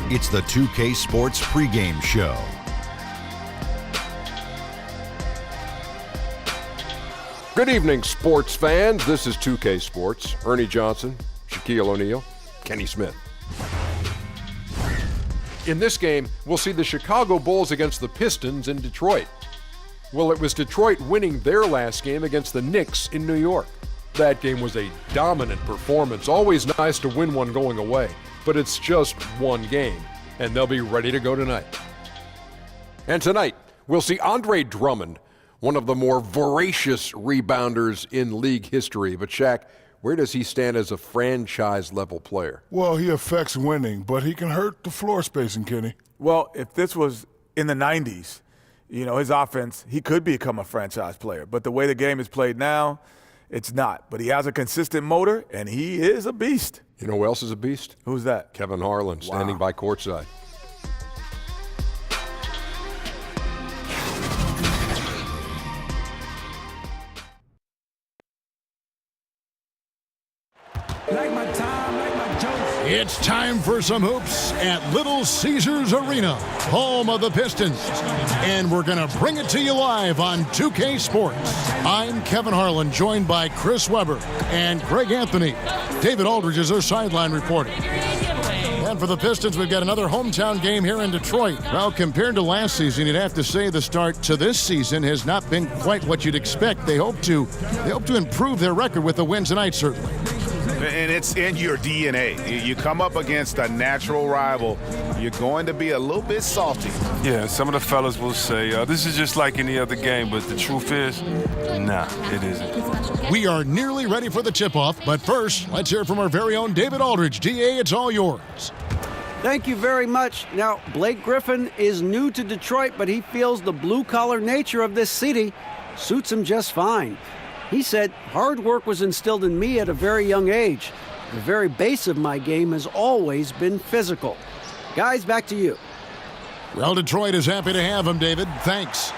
It's the 2K Sports pregame show. Good evening, sports fans. This is 2K Sports. Ernie Johnson, Shaquille O'Neal, Kenny Smith. In this game, we'll see the Chicago Bulls against the Pistons in Detroit. Well, it was Detroit winning their last game against the Knicks in New York. That game was a dominant performance. Always nice to win one going away, but it's just one game, and they'll be ready to go tonight. And tonight, we'll see Andre Drummond, one of the more voracious rebounders in league history. But Shaq, where does he stand as a franchise-level player? Well, he affects winning, but he can hurt the floor spacing, Kenny. Well, if this was in the 90s, his offense, he could become a franchise player. But the way the game is played now, it's not. But he has a consistent motor, and he is a beast. You know who else is a beast? Who's that? Kevin Harlan, standing by courtside. It's time for some hoops at Little Caesars Arena, home of the Pistons. And we're going to bring it to you live on 2K Sports. I'm Kevin Harlan, joined by Chris Webber and Greg Anthony. David Aldridge is our sideline reporter. And for the Pistons, we've got another hometown game here in Detroit. Well, compared to last season, you'd have to say the start to this season has not been quite what you'd expect. They hope to improve their record with a win tonight, certainly. And it's in your DNA. You come up against a natural rival, you're going to be a little bit salty. Yeah, some of the fellas will say, this is just like any other game, but the truth is, nah, it isn't. We are nearly ready for the tip-off, but first, let's hear from our very own David Aldridge. DA, it's all yours. Thank you very much. Now, Blake Griffin is new to Detroit, but he feels the blue-collar nature of this city suits him just fine. He said, hard work was instilled in me at a very young age. The very base of my game has always been physical. Guys, back to you. Well, Detroit is happy to have him, David. Thanks.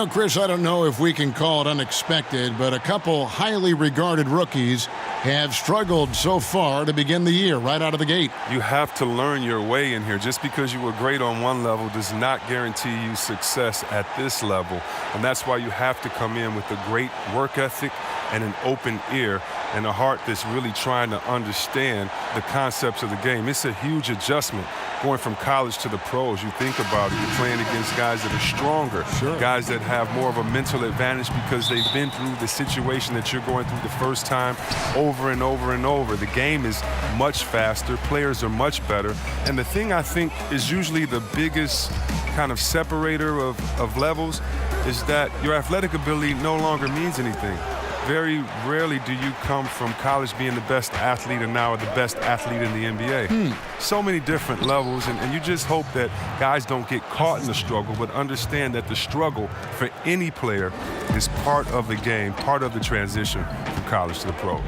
Chris, I don't know if we can call it unexpected, but a couple highly regarded rookies have struggled so far to begin the year right out of the gate. You have to learn your way in here. Just because you were great on one level does not guarantee you success at this level. And that's why you have to come in with a great work ethic and an open ear and a heart that's really trying to understand the concepts of the game. It's a huge adjustment going from college to the pros. You think about it, you're playing against guys that are stronger, guys that have more of a mental advantage because they've been through the situation that you're going through the first time over and over and over. The game is much faster, players are much better, and the thing I think is usually the biggest kind of separator of levels is that your athletic ability no longer means anything. Very rarely do you come from college being the best athlete and now the best athlete in the NBA. So many different levels, and you just hope that guys don't get caught in the struggle, but understand that the struggle for any player is part of the game, part of the transition from college to the pros.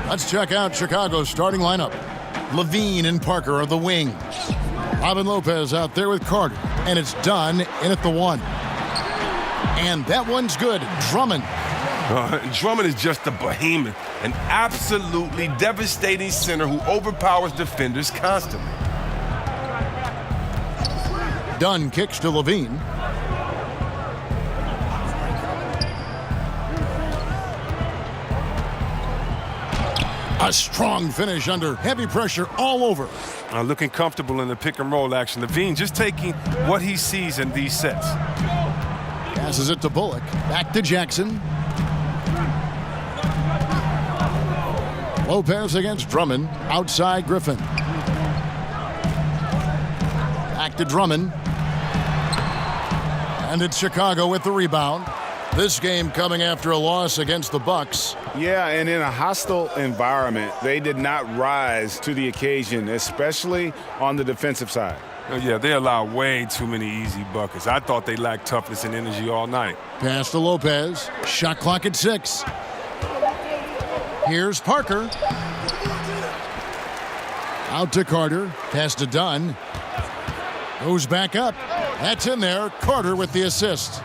Let's check out Chicago's starting lineup. Levine and Parker are the wings. Robin Lopez out there with Carter, and it's done in at the one. And that one's good. Drummond. Drummond is just a behemoth, an absolutely devastating center who overpowers defenders constantly. Dunn kicks to Levine. A strong finish under heavy pressure all over. Looking comfortable in the pick and roll action. Levine just taking what he sees in these sets. Passes it to Bullock. Back to Jackson. Lopez against Drummond. Outside Griffin. Back to Drummond. And it's Chicago with the rebound. This game coming after a loss against the Bucks. Yeah, and in a hostile environment, they did not rise to the occasion, especially on the defensive side. Yeah, they allow way too many easy buckets. I thought they lacked toughness and energy all night. Pass to Lopez. Shot clock at 6. Here's Parker. Out to Carter. Pass to Dunn. Goes back up. That's in there. Carter with the assist.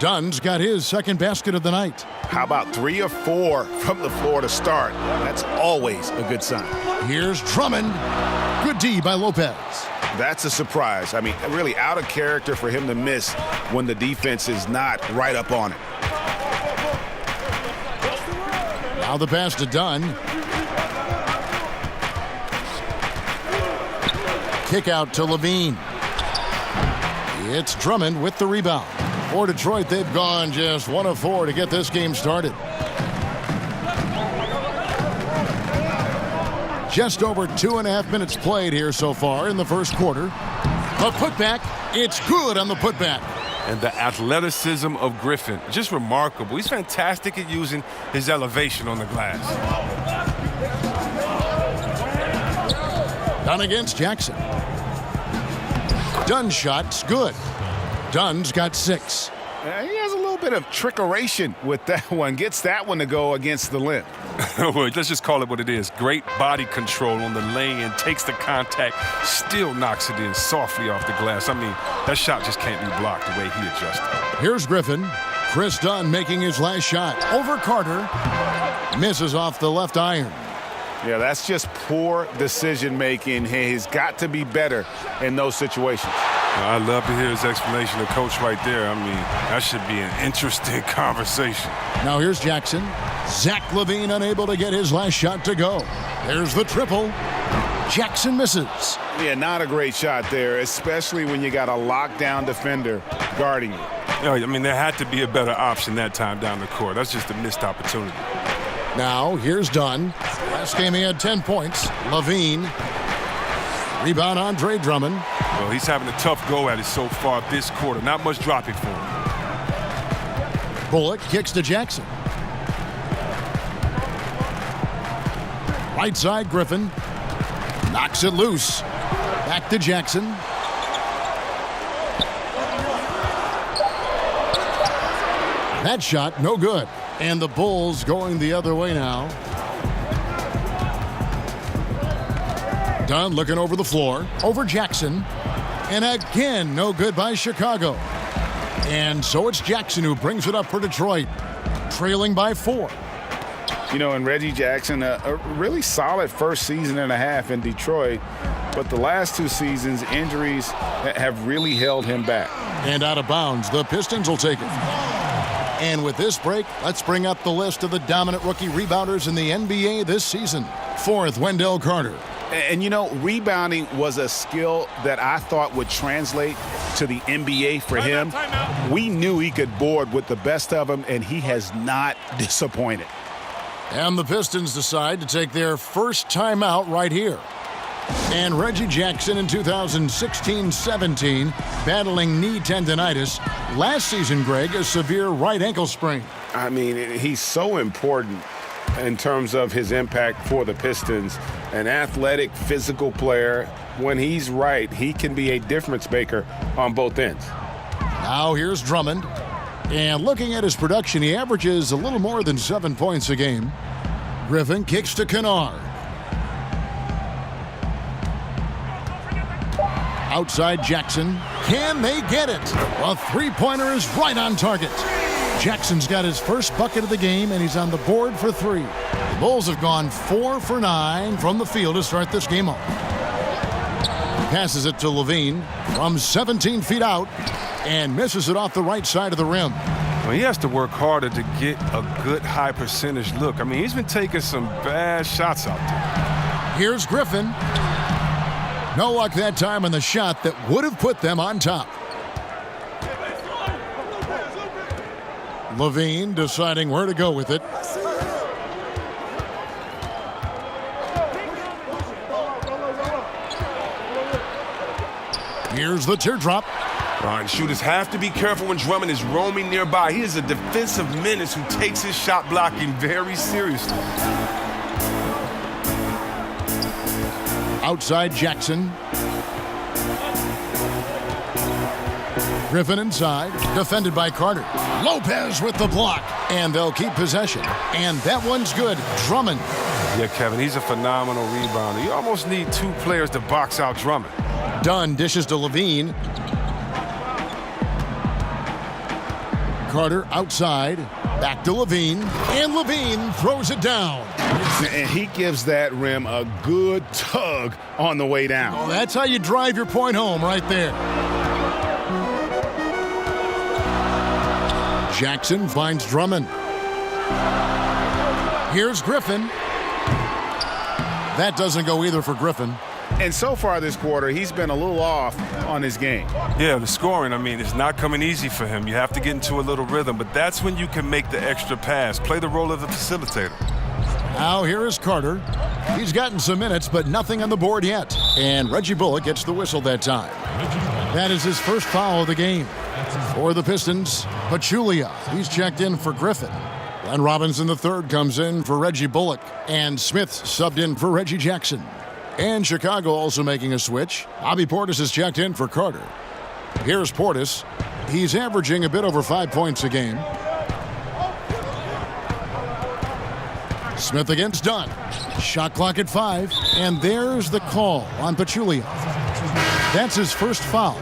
Dunn's got his second basket of the night. How about 3 or 4 from the floor to start? That's always a good sign. Here's Drummond. Good D by Lopez. That's a surprise. I mean, really out of character for him to miss when the defense is not right up on it. Now the pass to Dunn. Kick out to Levine. It's Drummond with the rebound. For Detroit, they've gone just 1 of 4 to get this game started. Just over 2.5 minutes played here so far in the first quarter. The putback, it's good on the putback. And the athleticism of Griffin, just remarkable. He's fantastic at using his elevation on the glass. Dunn against Jackson. Dunn's shot's good. Dunn's got 6. He has a little bit of trickeration with that one. Gets that one to go against the limb. Well, let's just call it what it is. Great body control on the lay-in, takes the contact, still knocks it in softly off the glass. I mean, that shot just can't be blocked the way he adjusted. Here's Griffin. Chris Dunn making his last shot. Over Carter. Misses off the left iron. Yeah, that's just poor decision-making. He's got to be better in those situations. I'd love to hear his explanation of coach right there. I mean, that should be an interesting conversation. Now here's Jackson. Zach LaVine unable to get his last shot to go. There's the triple. Jackson misses. Yeah, not a great shot there, especially when you got a lockdown defender guarding you. I mean, there had to be a better option that time down the court. That's just a missed opportunity. Now here's Dunn. Last game he had 10 points. LaVine. Rebound Andre Drummond. Well, he's having a tough go at it so far this quarter. Not much dropping for him. Bullock kicks to Jackson. Right side, Griffin. Knocks it loose. Back to Jackson. That shot, no good. And the Bulls going the other way now. Dunn looking over the floor. Over Jackson. And again, no good by Chicago. And so it's Jackson who brings it up for Detroit. Trailing by 4. You know, and Reggie Jackson, a really solid first season and a half in Detroit. But the last 2 seasons, injuries have really held him back. And out of bounds, the Pistons will take it. And with this break, let's bring up the list of the dominant rookie rebounders in the NBA this season. 4th, Wendell Carter. And, you know, rebounding was a skill that I thought would translate to the NBA for him. We knew he could board with the best of them, and he has not disappointed. And the Pistons decide to take their first timeout right here. And Reggie Jackson in 2016-17 battling knee tendonitis. Last season, Greg, a severe right ankle sprain. I mean, he's so important in terms of his impact for the Pistons. An athletic, physical player. When he's right, he can be a difference maker on both ends. Now here's Drummond. And looking at his production, he averages a little more than 7 points a game. Griffin kicks to Kennard. Outside Jackson. Can they get it? A three-pointer is right on target. Jackson's got his first bucket of the game, and he's on the board for 3. The Bulls have gone 4 for 9 from the field to start this game off. Passes it to Levine from 17 feet out and misses it off the right side of the rim. Well, he has to work harder to get a good high percentage look. I mean, he's been taking some bad shots out there. Here's Griffin. No luck that time on the shot that would have put them on top. Levine deciding where to go with it. Here's the teardrop. And shooters have to be careful when Drummond is roaming nearby. He is a defensive menace who takes his shot blocking very seriously. Outside Jackson. Griffin inside, defended by Carter. Lopez with the block, and they'll keep possession. And that one's good. Drummond. Yeah, Kevin, he's a phenomenal rebounder. You almost need 2 players to box out Drummond. Dunn dishes to Levine. Carter outside, back to Levine, and Levine throws it down. And he gives that rim a good tug on the way down. Oh, that's how you drive your point home right there. Jackson finds Drummond. Here's Griffin. That doesn't go either for Griffin. And so far this quarter, he's been a little off on his game. Yeah, the scoring, it's not coming easy for him. You have to get into a little rhythm, but that's when you can make the extra pass, play the role of the facilitator. Now here is Carter. He's gotten some minutes, but nothing on the board yet. And Reggie Bullock gets the whistle that time. That is his first foul of the game. For the Pistons, Pachulia. He's checked in for Griffin. And Robinson III comes in for Reggie Bullock. And Smith subbed in for Reggie Jackson. And Chicago also making a switch. Bobby Portis is checked in for Carter. Here's Portis. He's averaging a bit over 5 points a game. Smith against Dunn. Shot clock at 5. And there's the call on Pachulia. That's his first foul.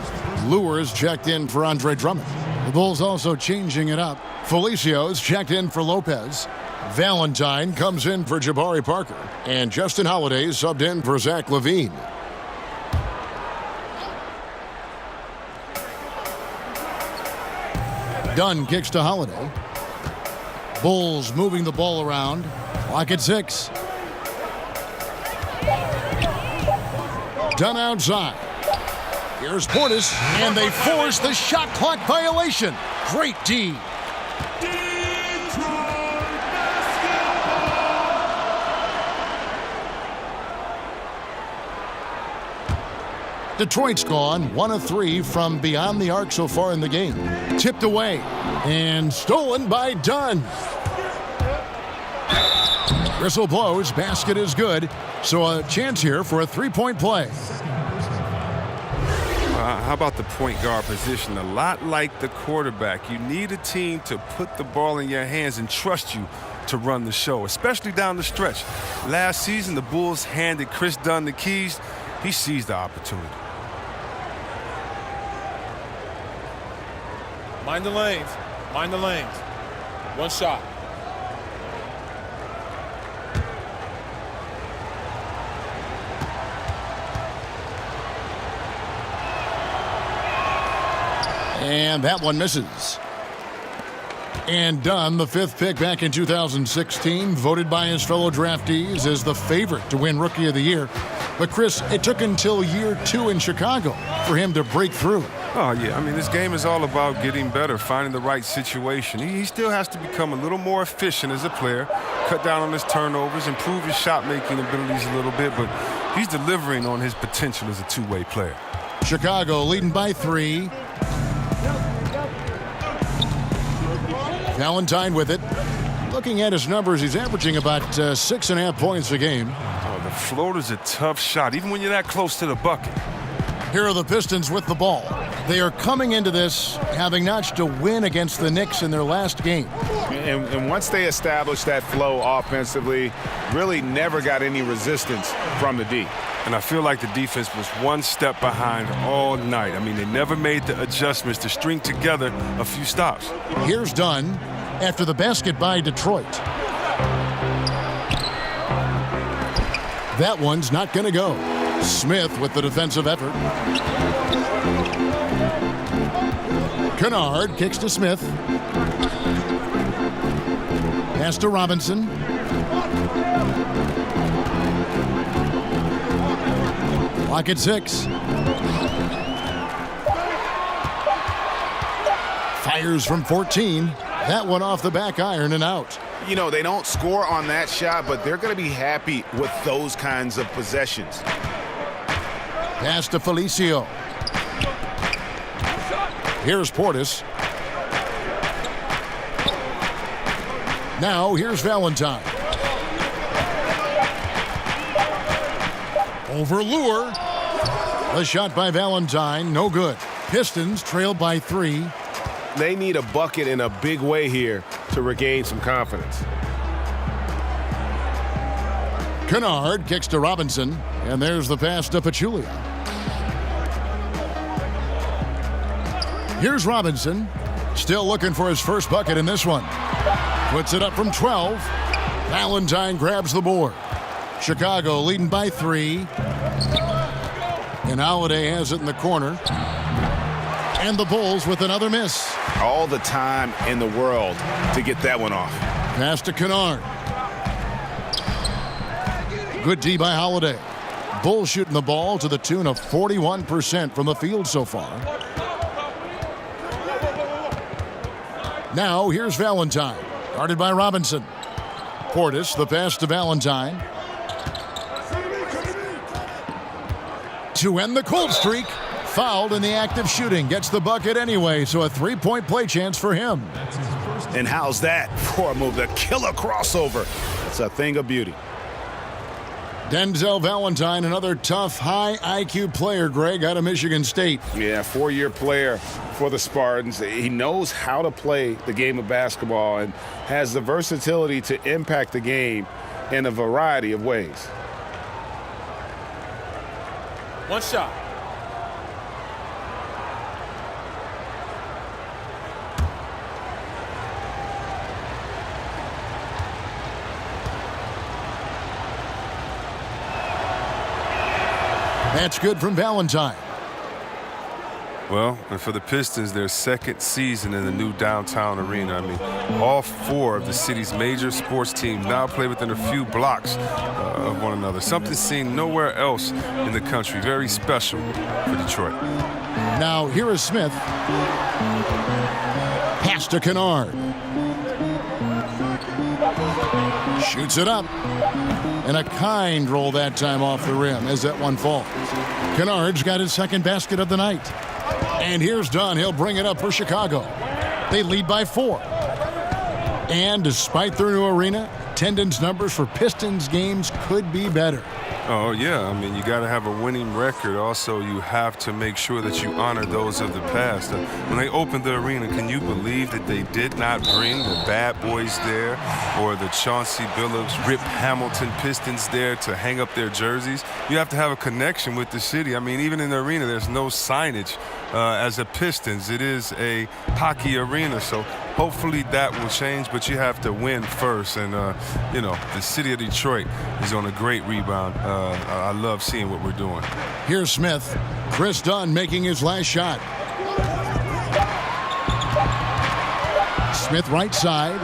Lure is checked in for Andre Drummond. The Bulls also changing it up. Felicio is checked in for Lopez. Valentine comes in for Jabari Parker. And Justin Holiday subbed in for Zach LaVine. Dunn kicks to Holiday. Bulls moving the ball around. Clock at 6. Dunn outside. Here's Portis, and they force the shot clock violation. Great D. Detroit's gone 1 of 3 from beyond the arc so far in the game. Tipped away and stolen by Dunn. Whistle blows, basket is good, so a chance here for a three-point play. How about the point guard position? A lot like the quarterback. You need a team to put the ball in your hands and trust you to run the show, especially down the stretch. Last season, the Bulls handed Chris Dunn the keys. He seized the opportunity. Mind the lanes. Mind the lanes. One shot. And that one misses. And Dunn, the 5th pick back in 2016, voted by his fellow draftees as the favorite to win Rookie of the Year. But Chris, it took until year 2 in Chicago for him to break through. Oh, yeah. This game is all about getting better, finding the right situation. He still has to become a little more efficient as a player, cut down on his turnovers, improve his shot-making abilities a little bit, but he's delivering on his potential as a two-way player. Chicago leading by 3. Valentine with it. Looking at his numbers, he's averaging about 6.5 points a game. Oh, the floater's a tough shot, even when you're that close to the bucket. Here are the Pistons with the ball. They are coming into this having notched a win against the Knicks in their last game. And once they established that flow offensively, really never got any resistance from the D. And I feel like the defense was one step behind all night. They never made the adjustments to string together a few stops. Here's Dunn after the basket by Detroit. That one's not going to go. Smith with the defensive effort. Kennard kicks to Smith. Pass to Robinson. Clock at 6. Fires from 14. That one off the back iron and out. They don't score on that shot, but they're going to be happy with those kinds of possessions. Pass to Felicio. Here's Portis. Now here's Valentine. Over Lure. The shot by Valentine, no good. Pistons trail by 3. They need a bucket in a big way here to regain some confidence. Kennard kicks to Robinson, and there's the pass to Pachulia. Here's Robinson, still looking for his first bucket in this one. Puts it up from 12. Valentine grabs the board. Chicago leading by 3. And Holiday has it in the corner. And the Bulls with another miss. All the time in the world to get that one off. Pass to Kennard. Good D by Holiday. Bulls shooting the ball to the tune of 41% from the field so far. Now here's Valentine. Guarded by Robinson. Portis, the pass to Valentine. To end the cold streak. Fouled in the act of shooting. Gets the bucket anyway, so a 3-point play chance for him. And how's that for a move? The killer crossover. It's a thing of beauty. Denzel Valentine, another tough, high IQ player, Greg, out of Michigan State. Yeah, 4-year player for the Spartans. He knows how to play the game of basketball and has the versatility to impact the game in a variety of ways. One shot. That's good from Valentine. Well, and for the Pistons, their second season in the new downtown arena. I mean, all 4 of the city's major sports teams now play within a few blocks of one another. Something seen nowhere else in the country. Very special for Detroit. Now here is Smith. Pass to Kennard. Shoots it up. And a kind roll that time off the rim as that one falls. Kennard's got his second basket of the night. And here's Dunn. He'll bring it up for Chicago. They lead by 4. And despite their new arena, attendance numbers for Pistons games could be better. Oh, yeah. I mean, you got to have a winning record. Also, you have to make sure that you honor those of the past. When they opened the arena, can you believe that they did not bring the Bad Boys there or the Chauncey Billups, Rip Hamilton Pistons there to hang up their jerseys? You have to have a connection with the city. I mean, even in the arena, there's no signage as a Pistons. It is a hockey arena, so hopefully that will change, but you have to win first. And, you know, the city of Detroit is on a great rebound. I love seeing what we're doing. Here's Smith. Chris Dunn making his last shot. Smith right side.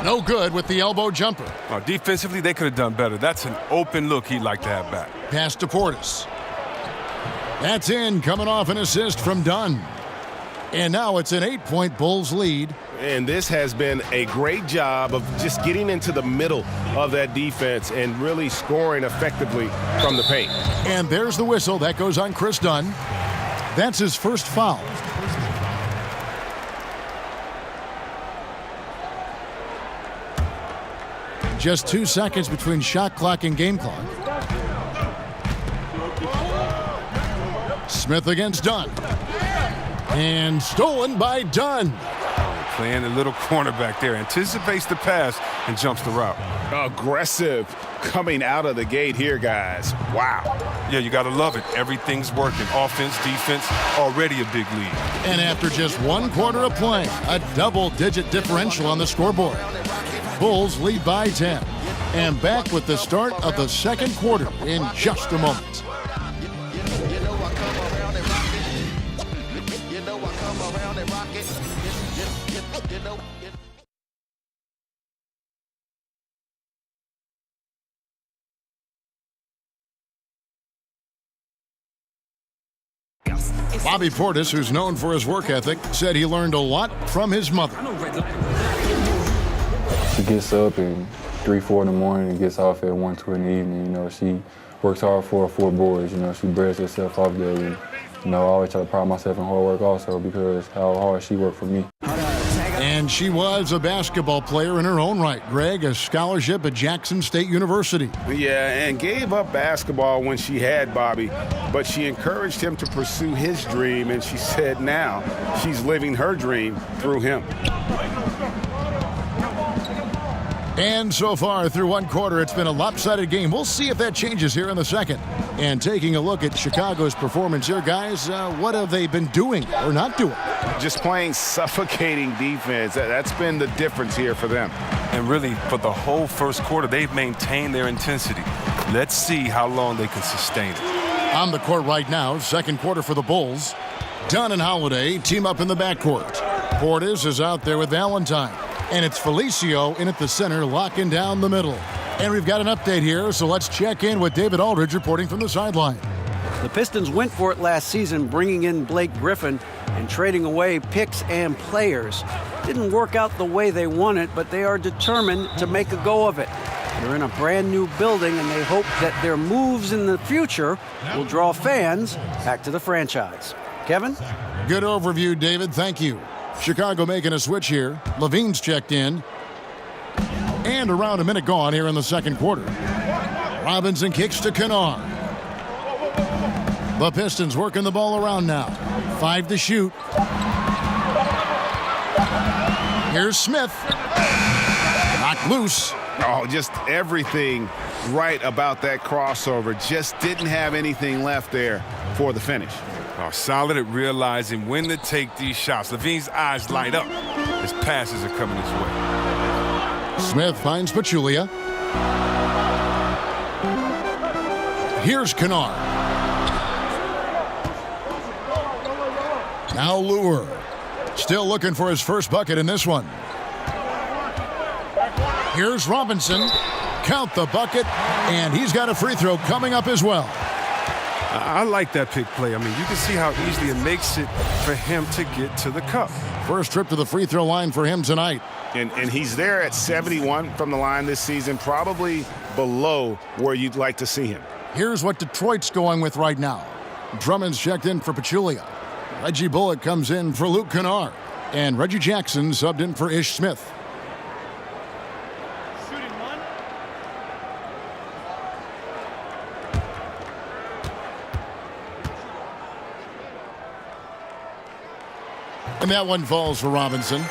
No good with the elbow jumper. Defensively, they could have done better. That's an open look he'd like to have back. Pass to Portis. That's in, coming off an assist from Dunn. And now it's an 8-point Bulls lead. And this has been a great job of just getting into the middle of that defense and really scoring effectively from the paint. And there's the whistle. That goes on Chris Dunn. That's his first foul. Just 2 seconds between shot clock and game clock. Smith against Dunn. And stolen by Dunn. Playing a little cornerback there. Anticipates the pass and jumps the route. Aggressive coming out of the gate here, guys. Wow. Yeah, you got to love it. Everything's working. Offense, defense, already a big lead. And after just 1 quarter of play, a double-digit differential on the scoreboard. Bulls lead by 10. And back with the start of the second quarter in just a moment. Bobby Portis, who's known for his work ethic, said he learned a lot from his mother. She gets up at 3, 4 in the morning and gets off at 1, 2 in the evening. You know, she works hard for her 4 boys. You know, she breaks herself off daily. You know, I always try to pride myself in hard work also because how hard she worked for me. And she was a basketball player in her own right, Greg, a scholarship at Jackson State University. Yeah, and gave up basketball when she had Bobby, but she encouraged him to pursue his dream, and she said now she's living her dream through him. And so far through 1 quarter, it's been a lopsided game. We'll see if that changes here in the second. And taking a look at Chicago's performance here, guys, what have they been doing or not doing? Just playing suffocating defense. That's been the difference here for them. And really, for the whole first quarter, they've maintained their intensity. Let's see how long they can sustain it. On the court right now, second quarter for the Bulls. Dunn and Holiday team up in the backcourt. Portis is out there with Valentine. And it's Felicio in at the center, locking down the middle. And we've got an update here, so let's check in with David Aldridge reporting from the sideline. The Pistons went for it last season, bringing in Blake Griffin and trading away picks and players. Didn't work out the way they wanted, but they are determined to make a go of it. They're in a brand new building, and they hope that their moves in the future will draw fans back to the franchise. Kevin? Good overview, David. Thank you. Chicago making a switch here. Levine's checked in. And around a minute gone here in the second quarter. Robinson kicks to Kennard. The Pistons working the ball around now. 5 to shoot. Here's Smith. Knocked loose. Oh, just everything right about that crossover. Just didn't have anything left there for the finish. Oh, solid at realizing when to take these shots. Levine's eyes light up. His passes are coming his way. Smith finds Pachulia. Here's Kennard. Now Lure. Still looking for his first bucket in this one. Here's Robinson. Count the bucket, and he's got a free throw coming up as well. I like that pick play. I mean, you can see how easily it makes it for him to get to the cup. First trip to the free throw line for him tonight. And he's there at 71 from the line this season, probably below where you'd like to see him. Here's what Detroit's going with right now. Drummond's checked in for Pachulia. Reggie Bullock comes in for Luke Kennard. And Reggie Jackson subbed in for Ish Smith. And that one falls for Robinson.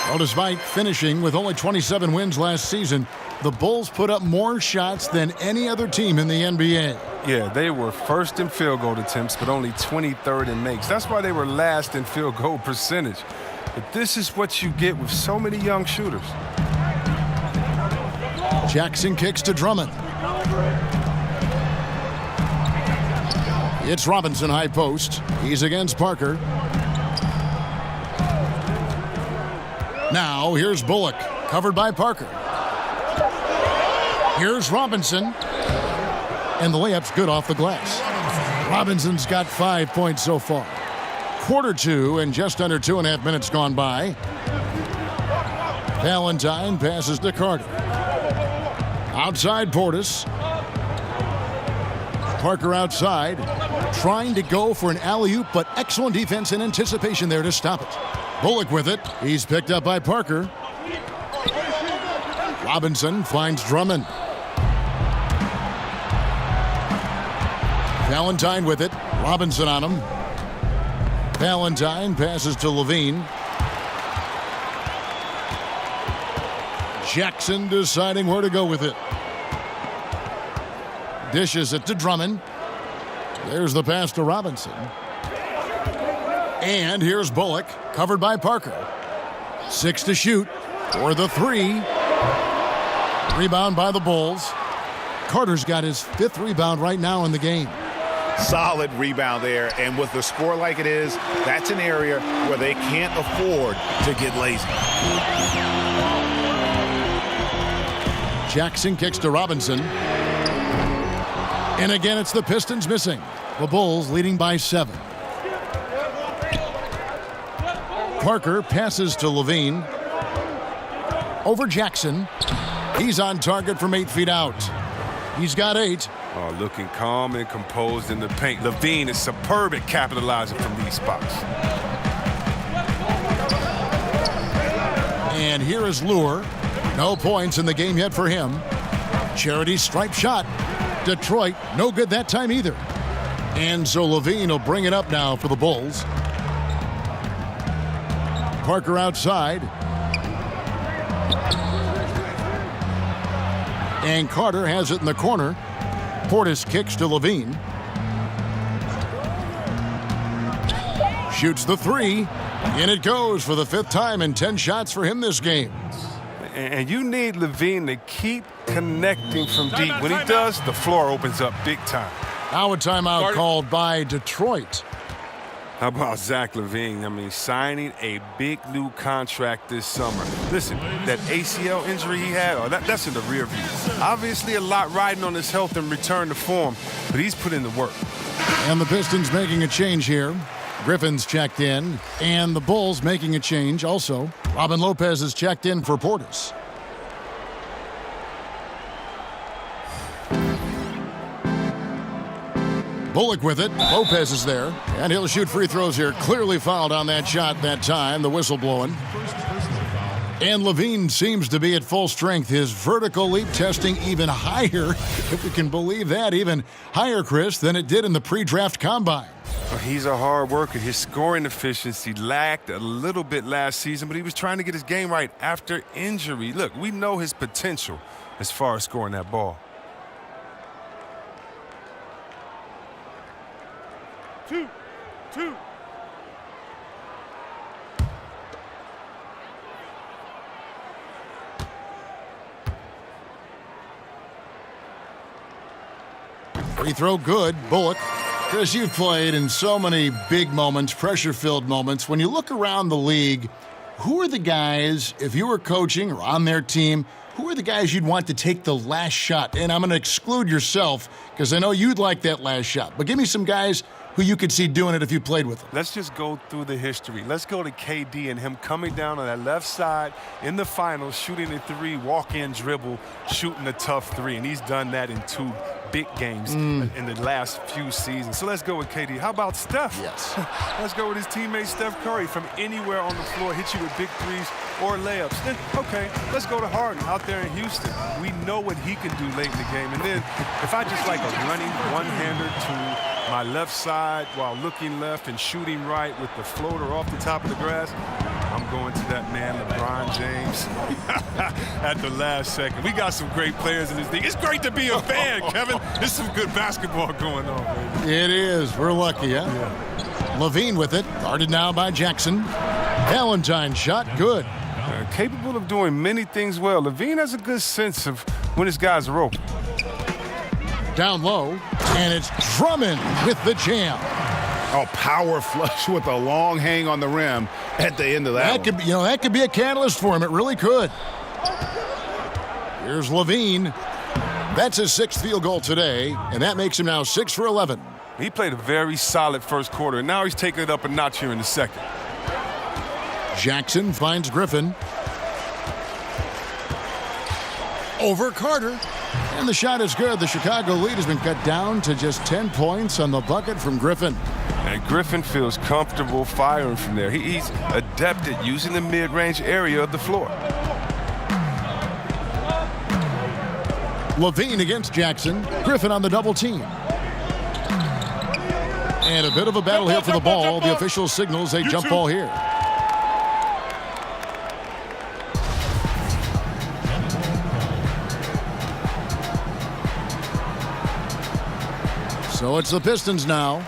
Well, despite finishing with only 27 wins last season, the Bulls put up more shots than any other team in the NBA. Yeah, they were first in field goal attempts, but only 23rd in makes. That's why they were last in field goal percentage. But this is what you get with so many young shooters. Jackson kicks to Drummond. It's Robinson high post. He's against Parker. Now, here's Bullock, covered by Parker. Here's Robinson. And the layup's good off the glass. Robinson's got 5 points so far. Quarter two and just under 2.5 minutes gone by. Valentine passes to Carter. Outside Portis. Parker outside. Trying to go for an alley-oop, but excellent defense and anticipation there to stop it. Bullock with it. He's picked up by Parker. Robinson finds Drummond. Valentine with it. Robinson on him. Valentine passes to Levine. Jackson deciding where to go with it. Dishes it to Drummond. There's the pass to Robinson. And here's Bullock, covered by Parker. 6 to shoot for the 3. Rebound by the Bulls. Carter's got his 5th rebound right now in the game. Solid rebound there, and with the score like it is, that's an area where they can't afford to get lazy. Jackson kicks to Robinson. And again, it's the Pistons missing. The Bulls leading by 7. Parker passes to Levine. Over Jackson. He's on target from 8 feet out. He's got 8. Oh, looking calm and composed in the paint. Levine is superb at capitalizing from these spots. And here is Lure. No points in the game yet for him. Charity stripe shot. Detroit, no good that time either. And so Levine will bring it up now for the Bulls. Parker outside. And Carter has it in the corner. Portis kicks to Levine. Shoots the 3. In it goes for the 5th time and 10 shots for him this game. And you need LaVine to keep connecting from deep. When he does, the floor opens up big time. Now a timeout called by Detroit. How about Zach LaVine? I mean, signing a big new contract this summer. Listen, that ACL injury he had, that's in the rear view. Obviously a lot riding on his health and return to form, but he's put in the work. And the Pistons making a change here. Griffin's checked in, and the Bulls making a change also. Robin Lopez is checked in for Portis. Bullock with it. Lopez is there, and he'll shoot free throws here. Clearly fouled on that shot that time, the whistle blowing. And LaVine seems to be at full strength. His vertical leap testing even higher, if we can believe that, even higher, Chris, than it did in the pre-draft combine. He's a hard worker. His scoring efficiency lacked a little bit last season, but he was trying to get his game right after injury. Look, we know his potential as far as scoring that ball. Two. Free throw good. Bullock. Chris, you've played in so many big moments, pressure-filled moments. When you look around the league, who are the guys, if you were coaching or on their team, who are the guys you'd want to take the last shot? And I'm going to exclude yourself because I know you'd like that last shot. But give me some guys who you could see doing it if you played with them. Let's just go through the history. Let's go to KD and him coming down on that left side in the finals, shooting a three, walk-in dribble, shooting a tough three. And he's done that in 2 big games in the last few seasons. So let's go with KD. How about Steph? Yes. Let's go with his teammate Steph Curry from anywhere on the floor, hit you with big threes or layups. Then, okay, let's go to Harden out there in Houston. We know what he can do late in the game. And then if I just like a running one-hander to my left side while looking left and shooting right with the floater off the top of the grass, I'm going to that man, LeBron James, at the last second. We got some great players in this league. It's great to be a fan, Kevin. There's some good basketball going on, baby. It is. We're lucky, huh? Yeah. LaVine with it. Guarded now by Jackson. Valentine shot. Good. Capable of doing many things well. LaVine has a good sense of when his guys are open. Down low, and it's Drummond with the jam. Oh, power flush with a long hang on the rim at the end of that Could be, that could be a catalyst for him. It really could. Here's LaVine. That's his 6th field goal today, and that makes him now 6 for 11. He played a very solid first quarter, and now he's taking it up a notch here in the second. Jackson finds Griffin. Over Carter. And the shot is good. The Chicago lead has been cut down to just 10 points on the bucket from Griffin. And Griffin feels comfortable firing from there. He's adept at using the mid-range area of the floor. LaVine against Jackson. Griffin on the double team. And a bit of a battle here for the ball. The official signals a jump ball here. So it's the Pistons now.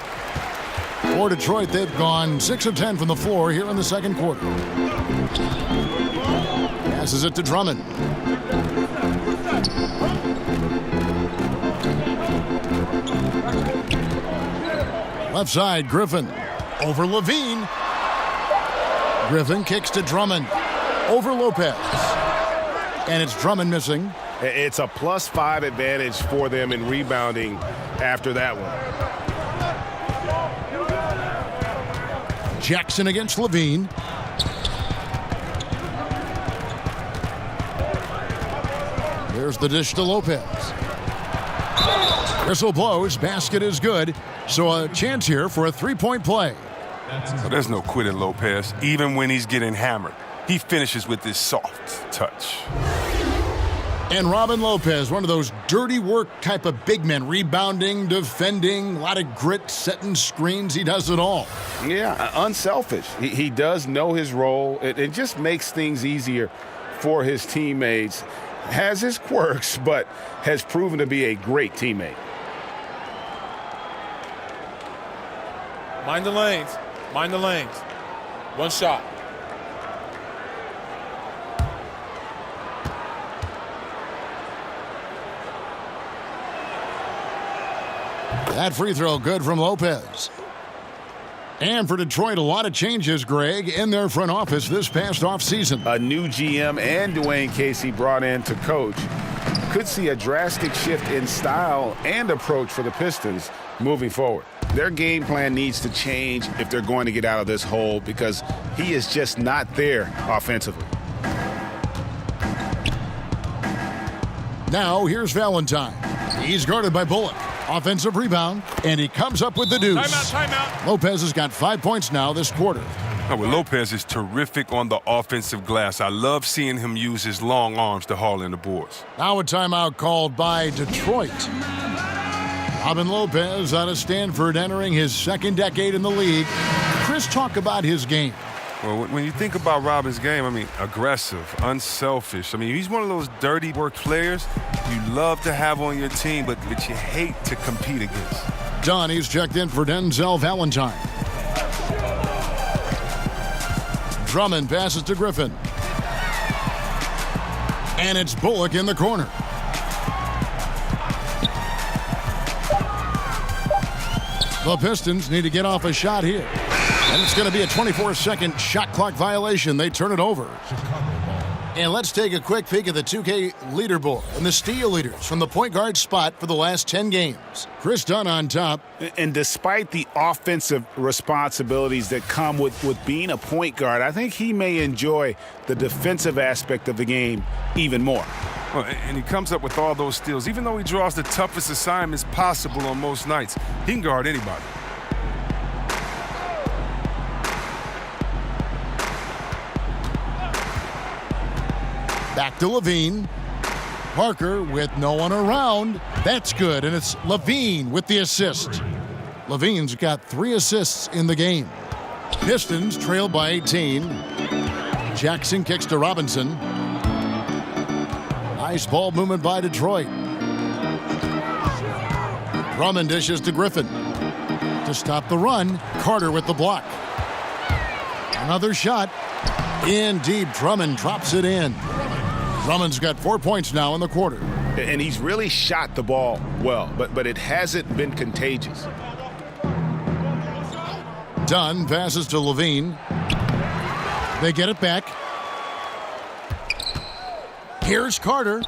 For Detroit, they've gone 6 of 10 from the floor here in the second quarter. Passes it to Drummond. Left side, Griffin. Over LaVine. Griffin kicks to Drummond. Over Lopez. And it's Drummond missing. It's a +5 advantage for them in rebounding after that one. Jackson against LaVine. There's the dish to Lopez. Whistle blows. Basket is good. So a chance here for a 3-point play. So there's no quitting Lopez, even when he's getting hammered. He finishes with this soft touch. And Robin Lopez, one of those dirty work type of big men, rebounding, defending, a lot of grit, setting screens. He does it all. Yeah, unselfish. He does know his role. It just makes things easier for his teammates. Has his quirks, but has proven to be a great teammate. Mind the lanes. Mind the lanes. One shot. That free throw good from Lopez. And for Detroit, a lot of changes, Greg, in their front office this past offseason. A new GM and Dwayne Casey brought in to coach. Could see a drastic shift in style and approach for the Pistons moving forward. Their game plan needs to change if they're going to get out of this hole because he is just not there offensively. Now here's Valentine. He's guarded by Bullock. Offensive rebound, and he comes up with the deuce. Timeout. Lopez has got 5 points now this quarter. Oh, well, Lopez is terrific on the offensive glass. I love seeing him use his long arms to haul in the boards. Now a timeout called by Detroit. Robin Lopez out of Stanford, entering his second decade in the league. Chris, talk about his game. Well, when you think about Robin's game, I mean, aggressive, unselfish. I mean, he's one of those dirty work players you love to have on your team, but you hate to compete against. Dunn, he's checked in for Denzel Valentine. Drummond passes to Griffin. And it's Bullock in the corner. The Pistons need to get off a shot here. And it's going to be a 24-second shot clock violation. They turn it over. And let's take a quick peek at the 2K leaderboard and the steal leaders from the point guard spot for the last 10 games. Chris Dunn on top. And despite the offensive responsibilities that come with being a point guard, I think he may enjoy the defensive aspect of the game even more. Well, and he comes up with all those steals. Even though he draws the toughest assignments possible on most nights, he can guard anybody. Back to Levine. Parker with no one around. That's good, and it's Levine with the assist. Levine's got 3 assists in the game. Pistons trail by 18. Jackson kicks to Robinson. Nice ball movement by Detroit. Drummond dishes to Griffin. To stop the run, Carter with the block. Another shot. In deep, Drummond drops it in. Drummond's got 4 points now in the quarter. And he's really shot the ball well, but it hasn't been contagious. Dunn passes to Levine. They get it back. Here's Carter.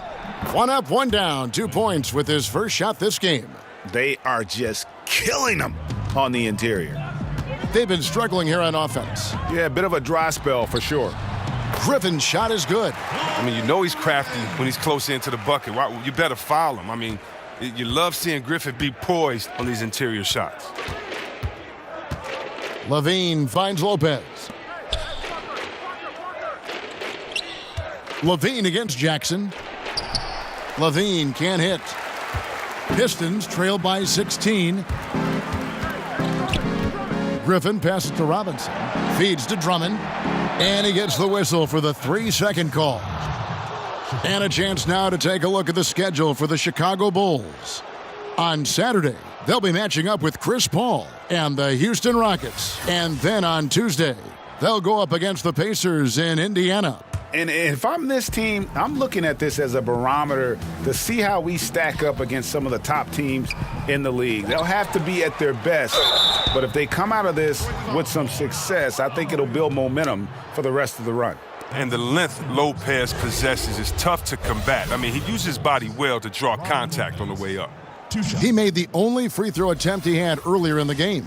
1 up, 1 down. 2 points with his first shot this game. They are just killing them on the interior. They've been struggling here on offense. Yeah, a bit of a dry spell for sure. Griffin's shot is good. I mean, you know he's crafty when he's close into the bucket. You better foul him. I mean, you love seeing Griffin be poised on these interior shots. Levine finds Lopez. Levine against Jackson. Levine can't hit. Pistons trail by 16. Griffin passes to Robinson. Feeds to Drummond. And he gets the whistle for the 3-second call. And a chance now to take a look at the schedule for the Chicago Bulls. On Saturday, they'll be matching up with Chris Paul and the Houston Rockets. And then on Tuesday, they'll go up against the Pacers in Indiana. And if I'm this team, I'm looking at this as a barometer to see how we stack up against some of the top teams in the league. They'll have to be at their best, but if they come out of this with some success, I think it'll build momentum for the rest of the run. And the length Lopez possesses is tough to combat. I mean, he uses his body well to draw contact on the way up. He made the only free throw attempt he had earlier in the game.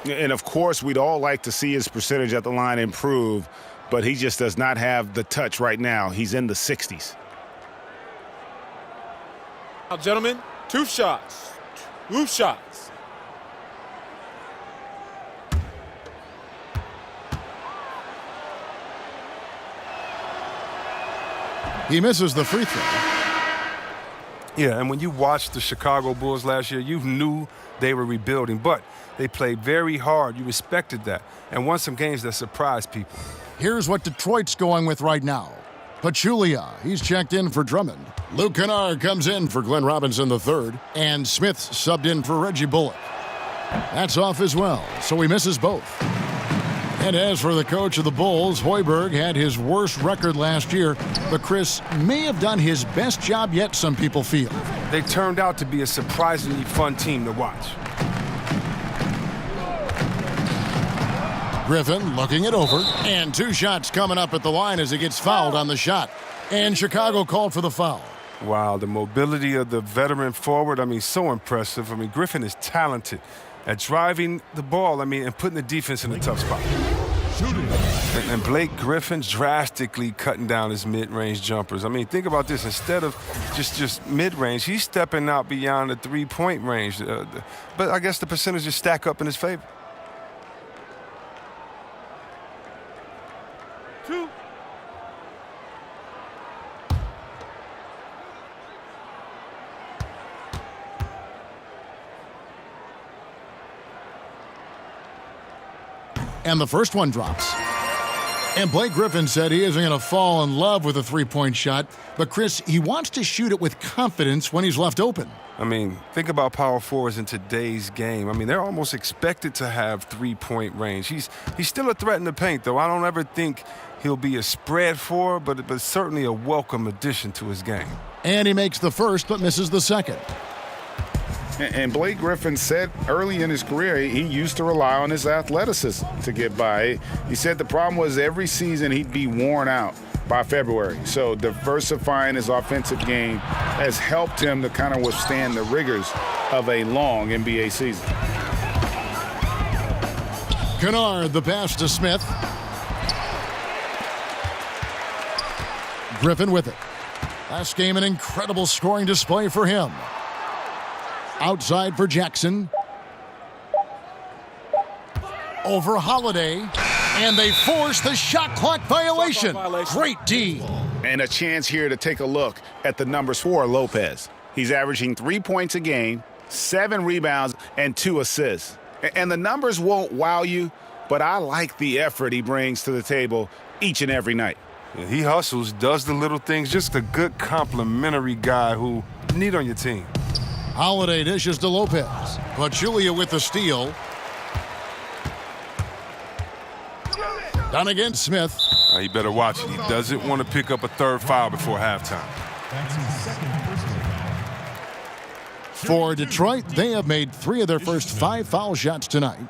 And, of course, we'd all like to see his percentage at the line improve, but he just does not have the touch right now. He's in the 60s. Now, gentlemen, 2 shots. 2 shots. He misses the free throw. Yeah, and when you watched the Chicago Bulls last year, you knew they were rebuilding, but they played very hard. You respected that and won some games that surprised people. Here's what Detroit's going with right now. Pachulia, he's checked in for Drummond. Luke Kennard comes in for Glenn Robinson III, and Smith's subbed in for Reggie Bullock. That's off as well, so he misses both. And as for the coach of the Bulls, Hoiberg had his worst record last year, but Chris may have done his best job yet, some people feel. They turned out to be a surprisingly fun team to watch. Griffin looking it over. And 2 shots coming up at the line as he gets fouled on the shot. And Chicago called for the foul. Wow, the mobility of the veteran forward, so impressive. Griffin is talented at driving the ball, and putting the defense in a tough spot. And Blake Griffin's drastically cutting down his mid-range jumpers. Think about this. Instead of just mid-range, he's stepping out beyond the three-point range. But I guess the percentages stack up in his favor. 2. And the first one drops. And Blake Griffin said he isn't going to fall in love with a three-point shot, but Chris, he wants to shoot it with confidence when he's left open. Think about power forwards in today's game. They're almost expected to have three-point range. He's still a threat in the paint, though. I don't ever think he'll be a spread forward, but certainly a welcome addition to his game. And he makes the first, but misses the second. And Blake Griffin said early in his career he used to rely on his athleticism to get by. He said the problem was every season he'd be worn out by February. So diversifying his offensive game has helped him to kind of withstand the rigors of a long NBA season. Kennard, the pass to Smith. Griffin with it. Last game, an incredible scoring display for him. Outside for Jackson. Over Holiday. And they force the shot clock violation. Great D. And a chance here to take a look at the numbers for Lopez. He's averaging 3 points a game, 7 rebounds, and 2 assists. And the numbers won't wow you, but I like the effort he brings to the table each and every night. Yeah, he hustles, does the little things, just a good complimentary guy who you need on your team. Holiday dishes to Lopez. Pachulia with the steal. Done against Smith. He better watch it. He doesn't want to pick up a third foul before halftime. For Detroit, they have made 3 of their first 5 foul shots tonight.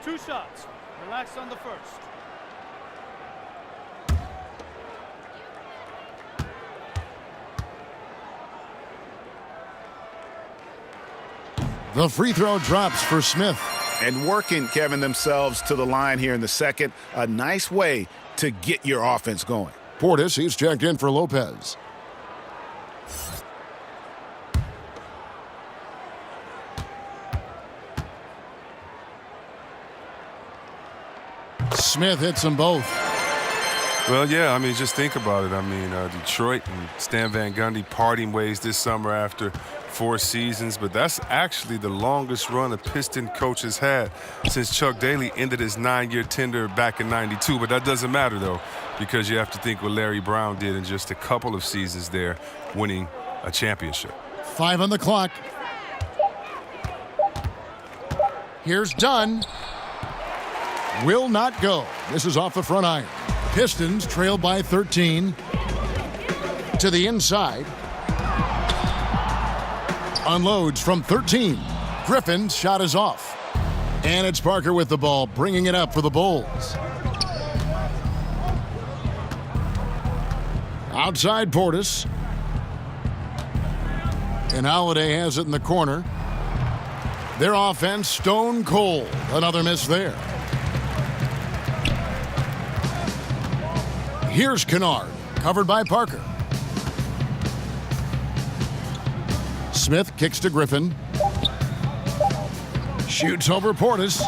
Two shots. Relax on the first. The free throw drops for Smith. And working, Kevin, themselves to the line here in the second. A nice way to get your offense going. Portis, he's checked in for Lopez. Smith hits them both. Well, yeah, just think about it. Detroit and Stan Van Gundy parting ways this summer after 4 seasons, but that's actually the longest run a Piston coach has had since Chuck Daly ended his 9-year tender back in '92. But that doesn't matter, though, because you have to think what Larry Brown did in just a couple of seasons there, winning a championship. 5 on the clock. Here's Dunn. Will not go. This is off the front iron. Pistons trailed by 13. To the inside. Unloads from 13. Griffin's shot is off. And it's Parker with the ball, bringing it up for the Bulls. Outside Portis. And Holiday has it in the corner. Their offense stone cold. Another miss there. Here's Kennard, covered by Parker. Smith kicks to Griffin. Shoots over Portis.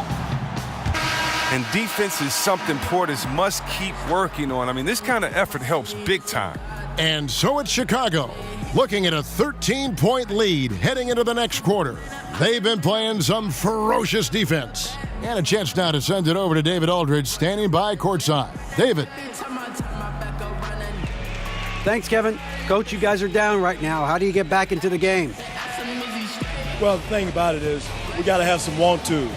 And defense is something Portis must keep working on. This kind of effort helps big time. And so it's Chicago, looking at a 13-point lead heading into the next quarter. They've been playing some ferocious defense. And a chance now to send it over to David Aldridge, standing by courtside. David. Thanks, Kevin. Coach, you guys are down right now. How do you get back into the game? Well, the thing about it is we got to have some want-to,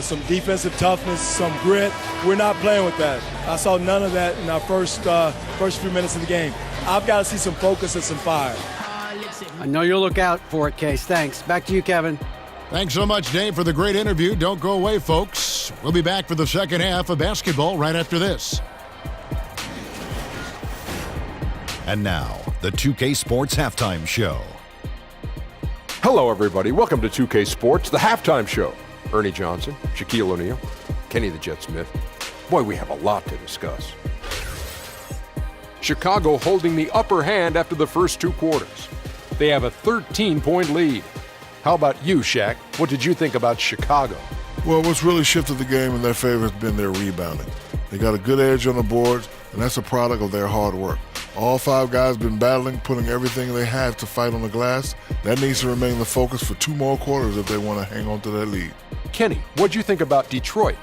some defensive toughness, some grit. We're not playing with that. I saw none of that in our first few minutes of the game. I've got to see some focus and some fire. I know you'll look out for it, Case. Thanks. Back to you, Kevin. Thanks so much, Dave, for the great interview. Don't go away, folks. We'll be back for the second half of basketball right after this. And now, the 2K Sports Halftime Show. Hello, everybody. Welcome to 2K Sports, the halftime show. Ernie Johnson, Shaquille O'Neal, Kenny the Jet Smith. Boy, we have a lot to discuss. Chicago holding the upper hand after the first two quarters. They have a 13-point lead. How about you, Shaq? What did you think about Chicago? Well, what's really shifted the game in their favor has been their rebounding. They got a good edge on the boards, and that's a product of their hard work. All five guys have been battling, putting everything they have to fight on the glass. That needs to remain the focus for 2 more quarters if they want to hang on to that lead. Kenny, what'd you think about Detroit?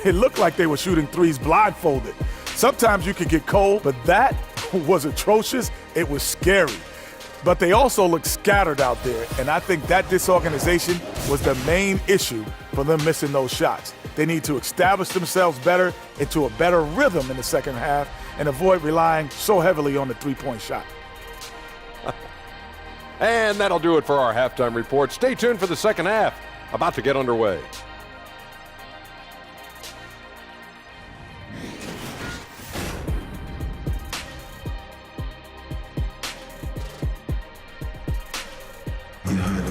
It looked like they were shooting threes blindfolded. Sometimes you could get cold, but that was atrocious. It was scary. But they also looked scattered out there, and I think that disorganization was the main issue for them missing those shots. They need to establish themselves better into a better rhythm in the second half and avoid relying so heavily on the three-point shot. And that'll do it for our halftime report. Stay tuned for the second half, about to get underway.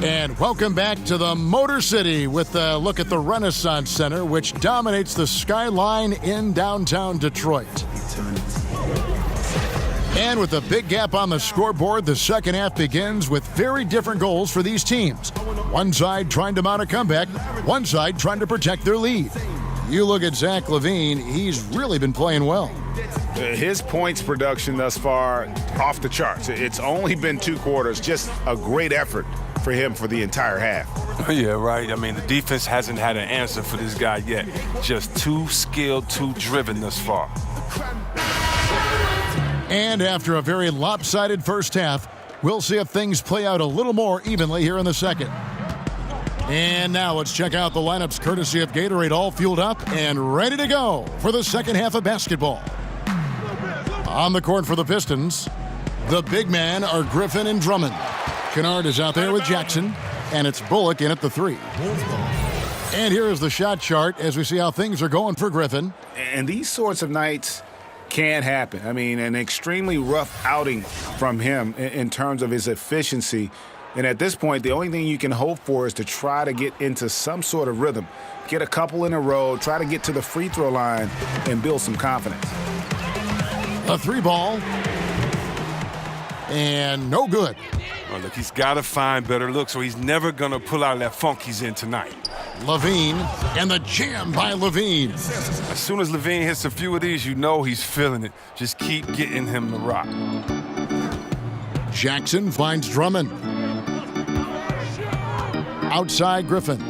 And welcome back to the Motor City with a look at the Renaissance Center, which dominates the skyline in downtown Detroit. And with a big gap on the scoreboard, the second half begins with very different goals for these teams. One side trying to mount a comeback, one side trying to protect their lead. You look at Zach LaVine, he's really been playing well. His points production thus far, off the charts. It's only been 2 quarters, just a great effort for him for the entire half. Yeah, right. I mean, the defense hasn't had an answer for this guy yet. Just too skilled, too driven thus far. And after a very lopsided first half, we'll see if things play out a little more evenly here in the second. And now let's check out the lineups courtesy of Gatorade, all fueled up and ready to go for the second half of basketball. On the court for the Pistons, the big men are Griffin and Drummond. Kennard is out there with Jackson, and it's Bullock in at the 3. And here is the shot chart as we see how things are going for Griffin. And these sorts of nights can happen. I mean, an extremely rough outing from him in terms of his efficiency. And at this point, the only thing you can hope for is to try to get into some sort of rhythm. Get a couple in a row, try to get to the free throw line, and build some confidence. A 3-ball. And no good. Oh, look, he's got to find better looks, or he's never going to pull out that funk he's in tonight. LaVine, and the jam by LaVine. As soon as LaVine hits a few of these, you know he's feeling it. Just keep getting him the rock. Jackson finds Drummond. Outside Griffin.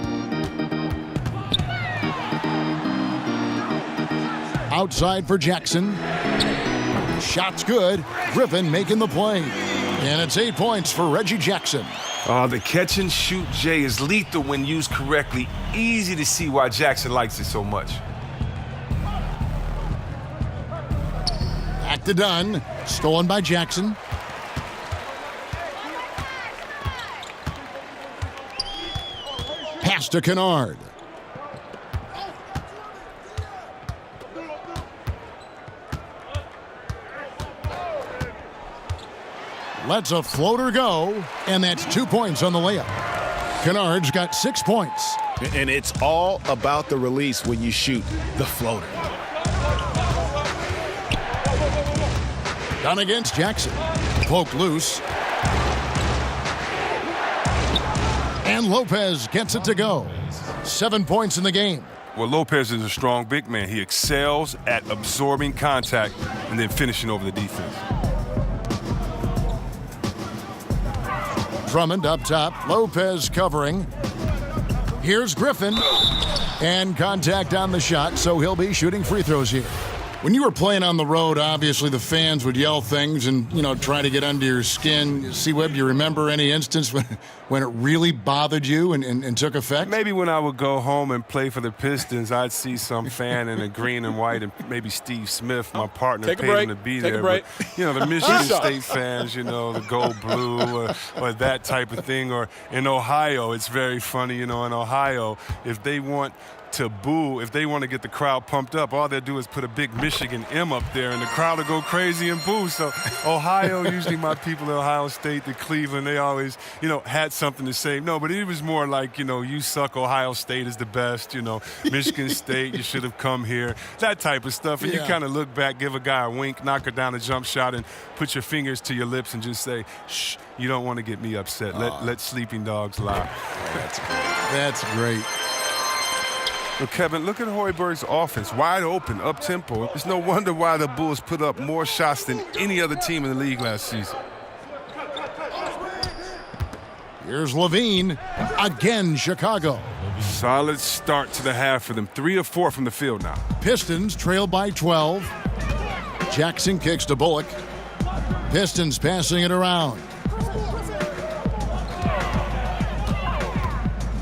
Outside for Jackson. Shot's good. Griffin making the play. And it's 8 points for Reggie Jackson. Oh, the catch and shoot, Jay, is lethal when used correctly. Easy to see why Jackson likes it so much. Back to Dunn. Stolen by Jackson. Pass to Kennard. Lets a floater go, and that's 2 points on the layup. Kennard's got 6 points. And it's all about the release when you shoot the floater. Done against Jackson. Poked loose. And Lopez gets it to go. 7 points in the game. Well, Lopez is a strong big man. He excels at absorbing contact and then finishing over the defense. Drummond up top. Lopez covering. Here's Griffin. And contact on the shot, so he'll be shooting free throws here. When you were playing on the road, obviously the fans would yell things and, try to get under your skin. C-Web, do you remember any instance when it really bothered you and took effect? Maybe when I would go home and play for the Pistons, I'd see some fan in a green and white, and maybe Steve Smith, my partner, paid him to be there. But, the Michigan State fans, the gold blue or that type of thing. Or in Ohio, it's very funny, in Ohio, if they want to boo, if they want to get the crowd pumped up, all they'll do is put a big Michigan M up there and the crowd will go crazy and boo. So Ohio, usually my people in Ohio State, the Cleveland, they always, had something to say. No, but it was more like, you suck, Ohio State is the best, Michigan State, you should have come here, that type of stuff. And you kind of look back, give a guy a wink, knock her down a jump shot, and put your fingers to your lips and just say, shh, you don't want to get me upset. Let sleeping dogs lie. That's great. Well, Kevin, look at Hoiberg's offense. Wide open, up-tempo. It's no wonder why the Bulls put up more shots than any other team in the league last season. Here's Levine. Again, Chicago. Solid start to the half for them. 3 of 4 from the field now. Pistons trail by 12. Jackson kicks to Bullock. Pistons passing it around.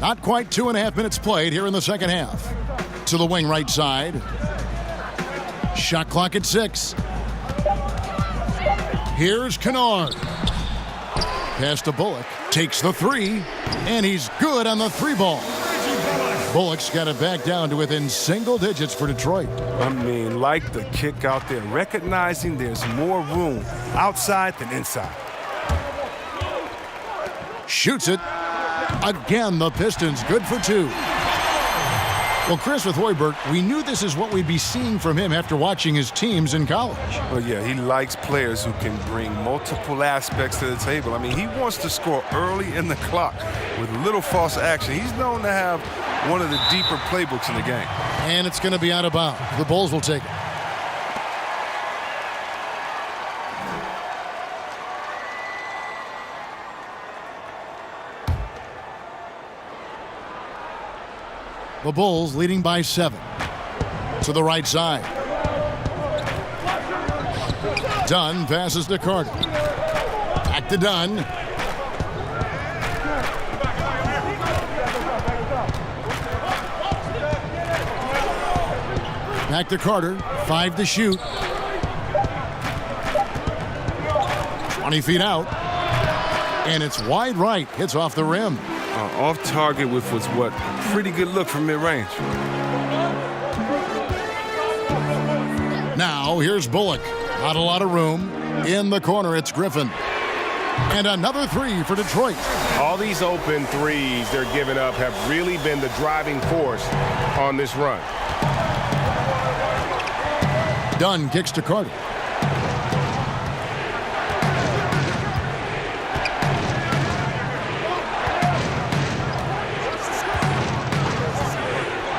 Not quite 2.5 minutes played here in the second half. To the wing right side. Shot clock at 6. Here's Kennard. Pass to Bullock. Takes the 3. And he's good on the 3 ball. Bullock's got it back down to within single digits for Detroit. Like the kick out there. Recognizing there's more room outside than inside. Shoots it. Again, the Pistons good for 2. Well, Chris, with Hoiberg, we knew this is what we'd be seeing from him after watching his teams in college. Well, yeah, he likes players who can bring multiple aspects to the table. He wants to score early in the clock with little false action. He's known to have one of the deeper playbooks in the game. And it's going to be out of bounds. The Bulls will take it. The Bulls leading by 7. To the right side. Dunn passes to Carter. Back to Dunn. Back to Carter. 5 to shoot. 20 feet out. And it's wide right. Hits off the rim. Off target with was what? Pretty good look from mid-range. Now here's Bullock. Not a lot of room. In the corner, it's Griffin. And another 3 for Detroit. All these open threes they're giving up have really been the driving force on this run. Dunn kicks to Carter.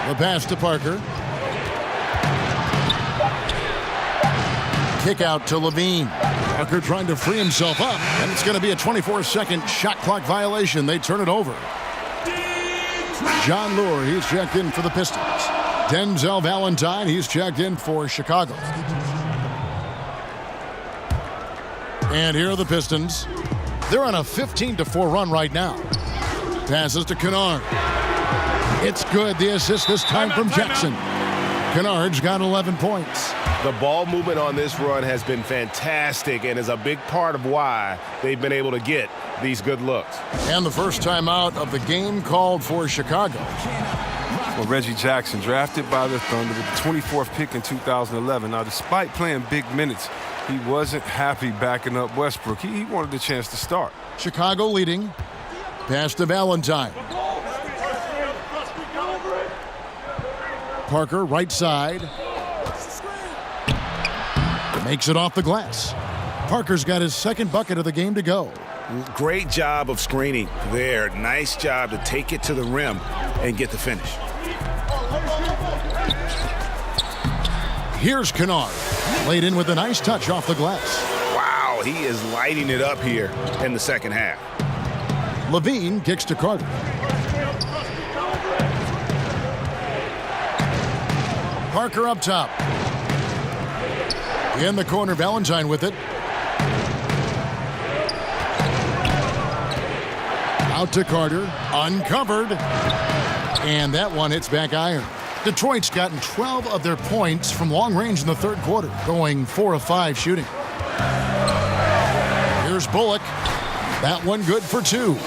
The pass to Parker. Kick out to Levine. Parker trying to free himself up, and it's going to be a 24-second shot clock violation. They turn it over. John Lure, he's checked in for the Pistons. Denzel Valentine, he's checked in for Chicago. And here are the Pistons. They're on a 15-4 run right now. Passes to Kennard. It's good. The assist this time from Jackson. Kennard's got 11 points. The ball movement on this run has been fantastic and is a big part of why they've been able to get these good looks. And the first time out of the game called for Chicago. Well, Reggie Jackson, drafted by the Thunder with the 24th pick in 2011. Now, despite playing big minutes, he wasn't happy backing up Westbrook. He wanted the chance to start. Chicago leading. Pass to Valentine. Parker, right side. Makes it off the glass. Parker's got his second bucket of the game to go. Great job of screening there. Nice job to take it to the rim and get the finish. Here's Kennard. Laid in with a nice touch off the glass. Wow, he is lighting it up here in the second half. Levine kicks to Carter. Parker up top. In the corner, Valentine with it. Out to Carter, uncovered. And that one hits back iron. Detroit's gotten 12 of their points from long range in the third quarter, going 4 of 5 shooting. Here's Bullock. That one good for 2.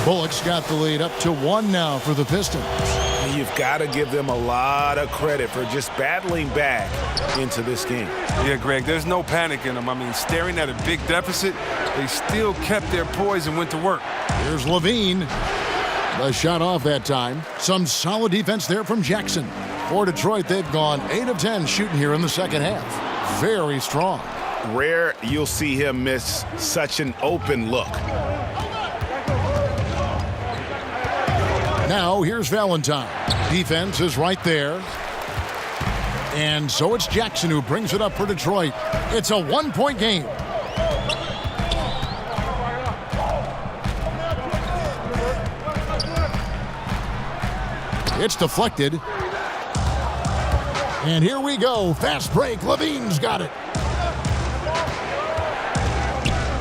Bullock's got the lead up to 1 now for the Pistons. And you've got to give them a lot of credit for just battling back into this game. Yeah, Greg, there's no panic in them. I mean, staring at a big deficit, they still kept their poise and went to work. Here's Levine. The shot off that time. Some solid defense there from Jackson. For Detroit, they've gone 8 of 10 shooting here in the second half. Very strong. Rare you'll see him miss such an open look. Now here's Valentine. Defense is right there. And so it's Jackson who brings it up for Detroit. It's a 1-point game. It's deflected. And here we go. Fast break. Levine's got it.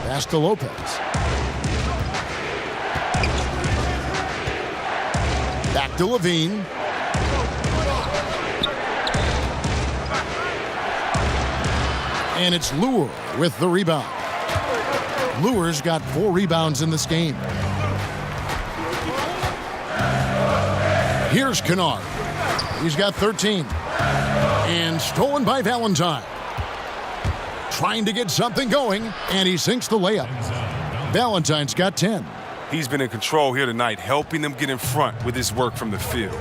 Pass to Lopez. Back to Levine. And it's Lure with the rebound. Lure's got 4 rebounds in this game. Here's Kennard. He's got 13. And stolen by Valentine. Trying to get something going, and he sinks the layup. Valentine's got 10. He's been in control here tonight, helping them get in front with his work from the field.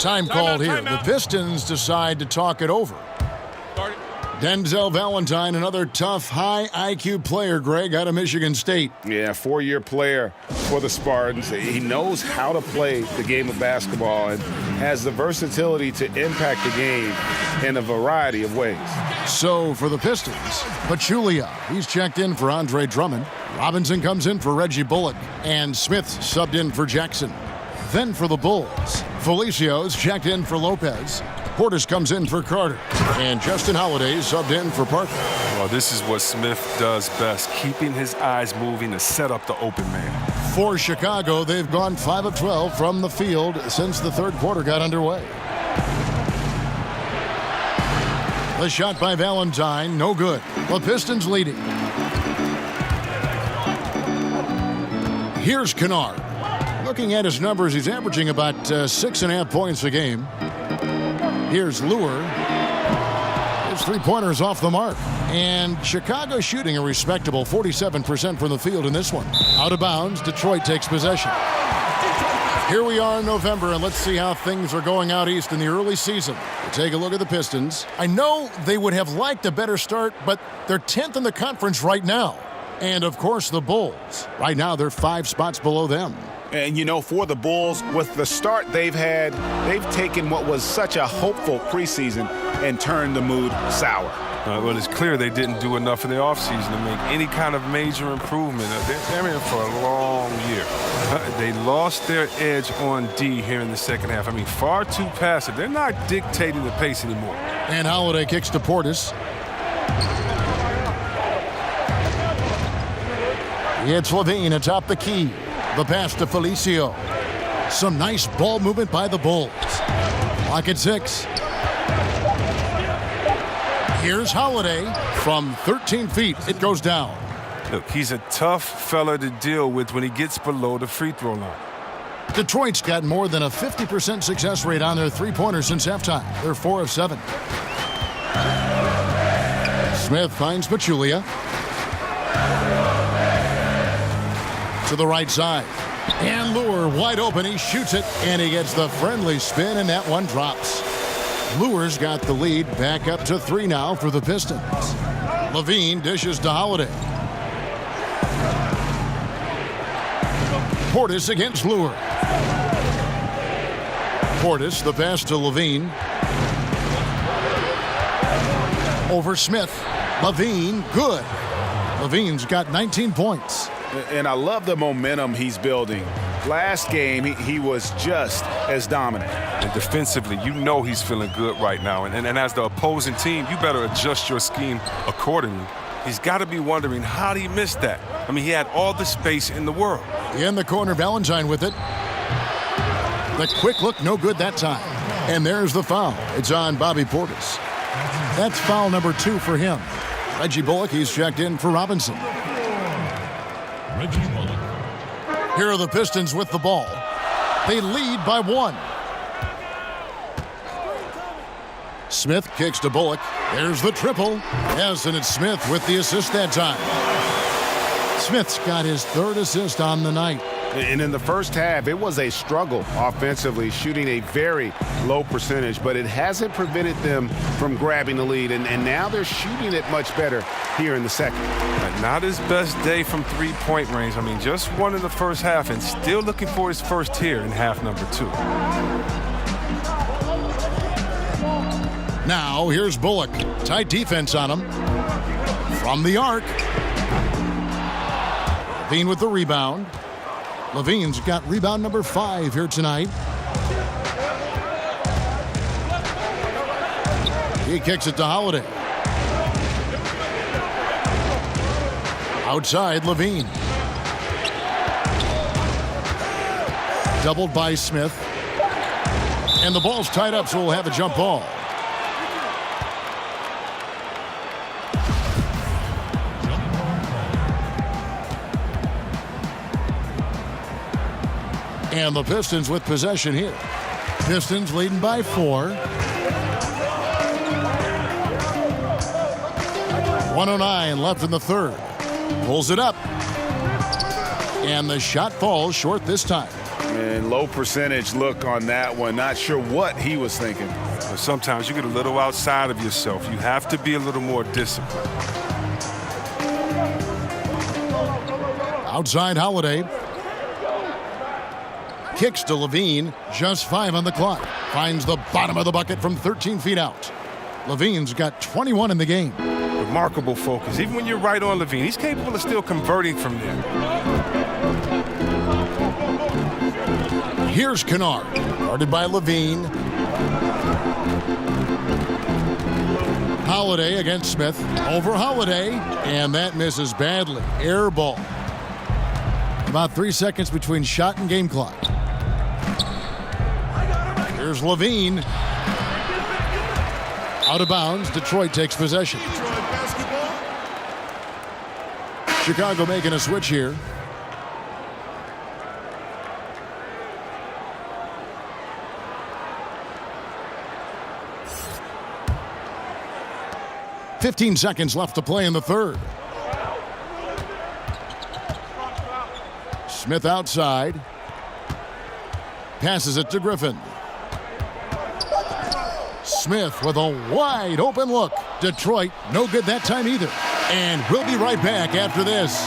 Time called here. The Pistons decide to talk it over. Denzel Valentine, another tough, high IQ player, Greg, out of Michigan State. Yeah, 4-year player for the Spartans. He knows how to play the game of basketball and has the versatility to impact the game in a variety of ways. So for the Pistons, Pachulia, he's checked in for Andre Drummond. Robinson comes in for Reggie Bullock. And Smith subbed in for Jackson. Then for the Bulls, Felicia's checked in for Lopez. Portis comes in for Carter. And Justin Holiday subbed in for Parker. Well, this is what Smith does best, keeping his eyes moving to set up the open man. For Chicago, they've gone 5 of 12 from the field since the third quarter got underway. The shot by Valentine, no good. The Pistons leading. Here's Kennard. Looking at his numbers, he's averaging about 6.5 points a game. Here's Lure. His 3-pointer's off the mark. And Chicago shooting a respectable 47% from the field in this one. Out of bounds, Detroit takes possession. Here we are in November, and let's see how things are going out east in the early season. We'll take a look at the Pistons. I know they would have liked a better start, but they're 10th in the conference right now. And, of course, the Bulls. Right now, they're 5 spots below them. And, you know, for the Bulls, with the start they've had, they've taken what was such a hopeful preseason and turned the mood sour. Well, it's clear they didn't do enough in the offseason to make any kind of major improvement. They're in for a long year. They lost their edge on D here in the second half. I mean, far too passive. They're not dictating the pace anymore. And Holiday kicks to Portis. It's Levine atop the key. The pass to Felicio. Some nice ball movement by the Bulls. Clock at 6. Here's Holiday from 13 feet. It goes down. Look, he's a tough fella to deal with when he gets below the free throw line. Detroit's got more than a 50% success rate on their 3-pointers since halftime. They're 4 of 7. Smith finds Pachulia. To the right side. And Lure wide open. He shoots it, and he gets the friendly spin, and that one drops. Lure's got the lead back up to 3 now for the Pistons. Levine dishes to Holiday. Portis against Lure. Portis, the pass to Levine. Over Smith. Levine, good. Levine's got 19 points. And I love the momentum he's building. Last game, he was just as dominant. And defensively, you know he's feeling good right now. And as the opposing team, you better adjust your scheme accordingly. He's got to be wondering, how did he miss that? I mean, he had all the space in the world. In the corner, Valentine with it. The quick look, no good that time. And there's the foul. It's on Bobby Portis. That's foul number 2 for him. Reggie Bullock, he's checked in for Robinson. Reggie Bullock. Here are the Pistons with the ball. They lead by 1. Smith kicks to Bullock. There's the triple. Yes, and it's Smith with the assist that time. Smith's got his 3rd assist on the night. And in the first half, it was a struggle offensively, shooting a very low percentage, but it hasn't prevented them from grabbing the lead. And now they're shooting it much better here in the second. Not his best day from three-point range. I mean, just one in the first half and still looking for his first here in half number 2. Now, here's Bullock. Tight defense on him. From the arc. Levine with the rebound. Levine's got rebound number 5 here tonight. He kicks it to Holiday. Outside, Levine. Doubled by Smith. And the ball's tied up, so we'll have a jump ball. And the Pistons with possession here. Pistons leading by 4. 1:09 left in the third. Pulls it up. And the shot falls short this time. And low percentage look on that one. Not sure what he was thinking. Sometimes you get a little outside of yourself. You have to be a little more disciplined. Outside Holiday. Kicks to Levine. Just 5 on the clock. Finds the bottom of the bucket from 13 feet out. Levine's got 21 in the game. Remarkable focus. Even when you're right on Levine, he's capable of still converting from there. Here's Kennard. Guarded by Levine. Holiday against Smith. Over Holiday. And that misses badly. Air ball. About 3 seconds between shot and game clock. Here's Levine. Out of bounds. Detroit takes possession. Chicago making a switch here. "15 seconds left to play in the third. Smith outside. Passes it to Griffin. Smith with a wide open look. Detroit, no good that time either. And we'll be right back after this.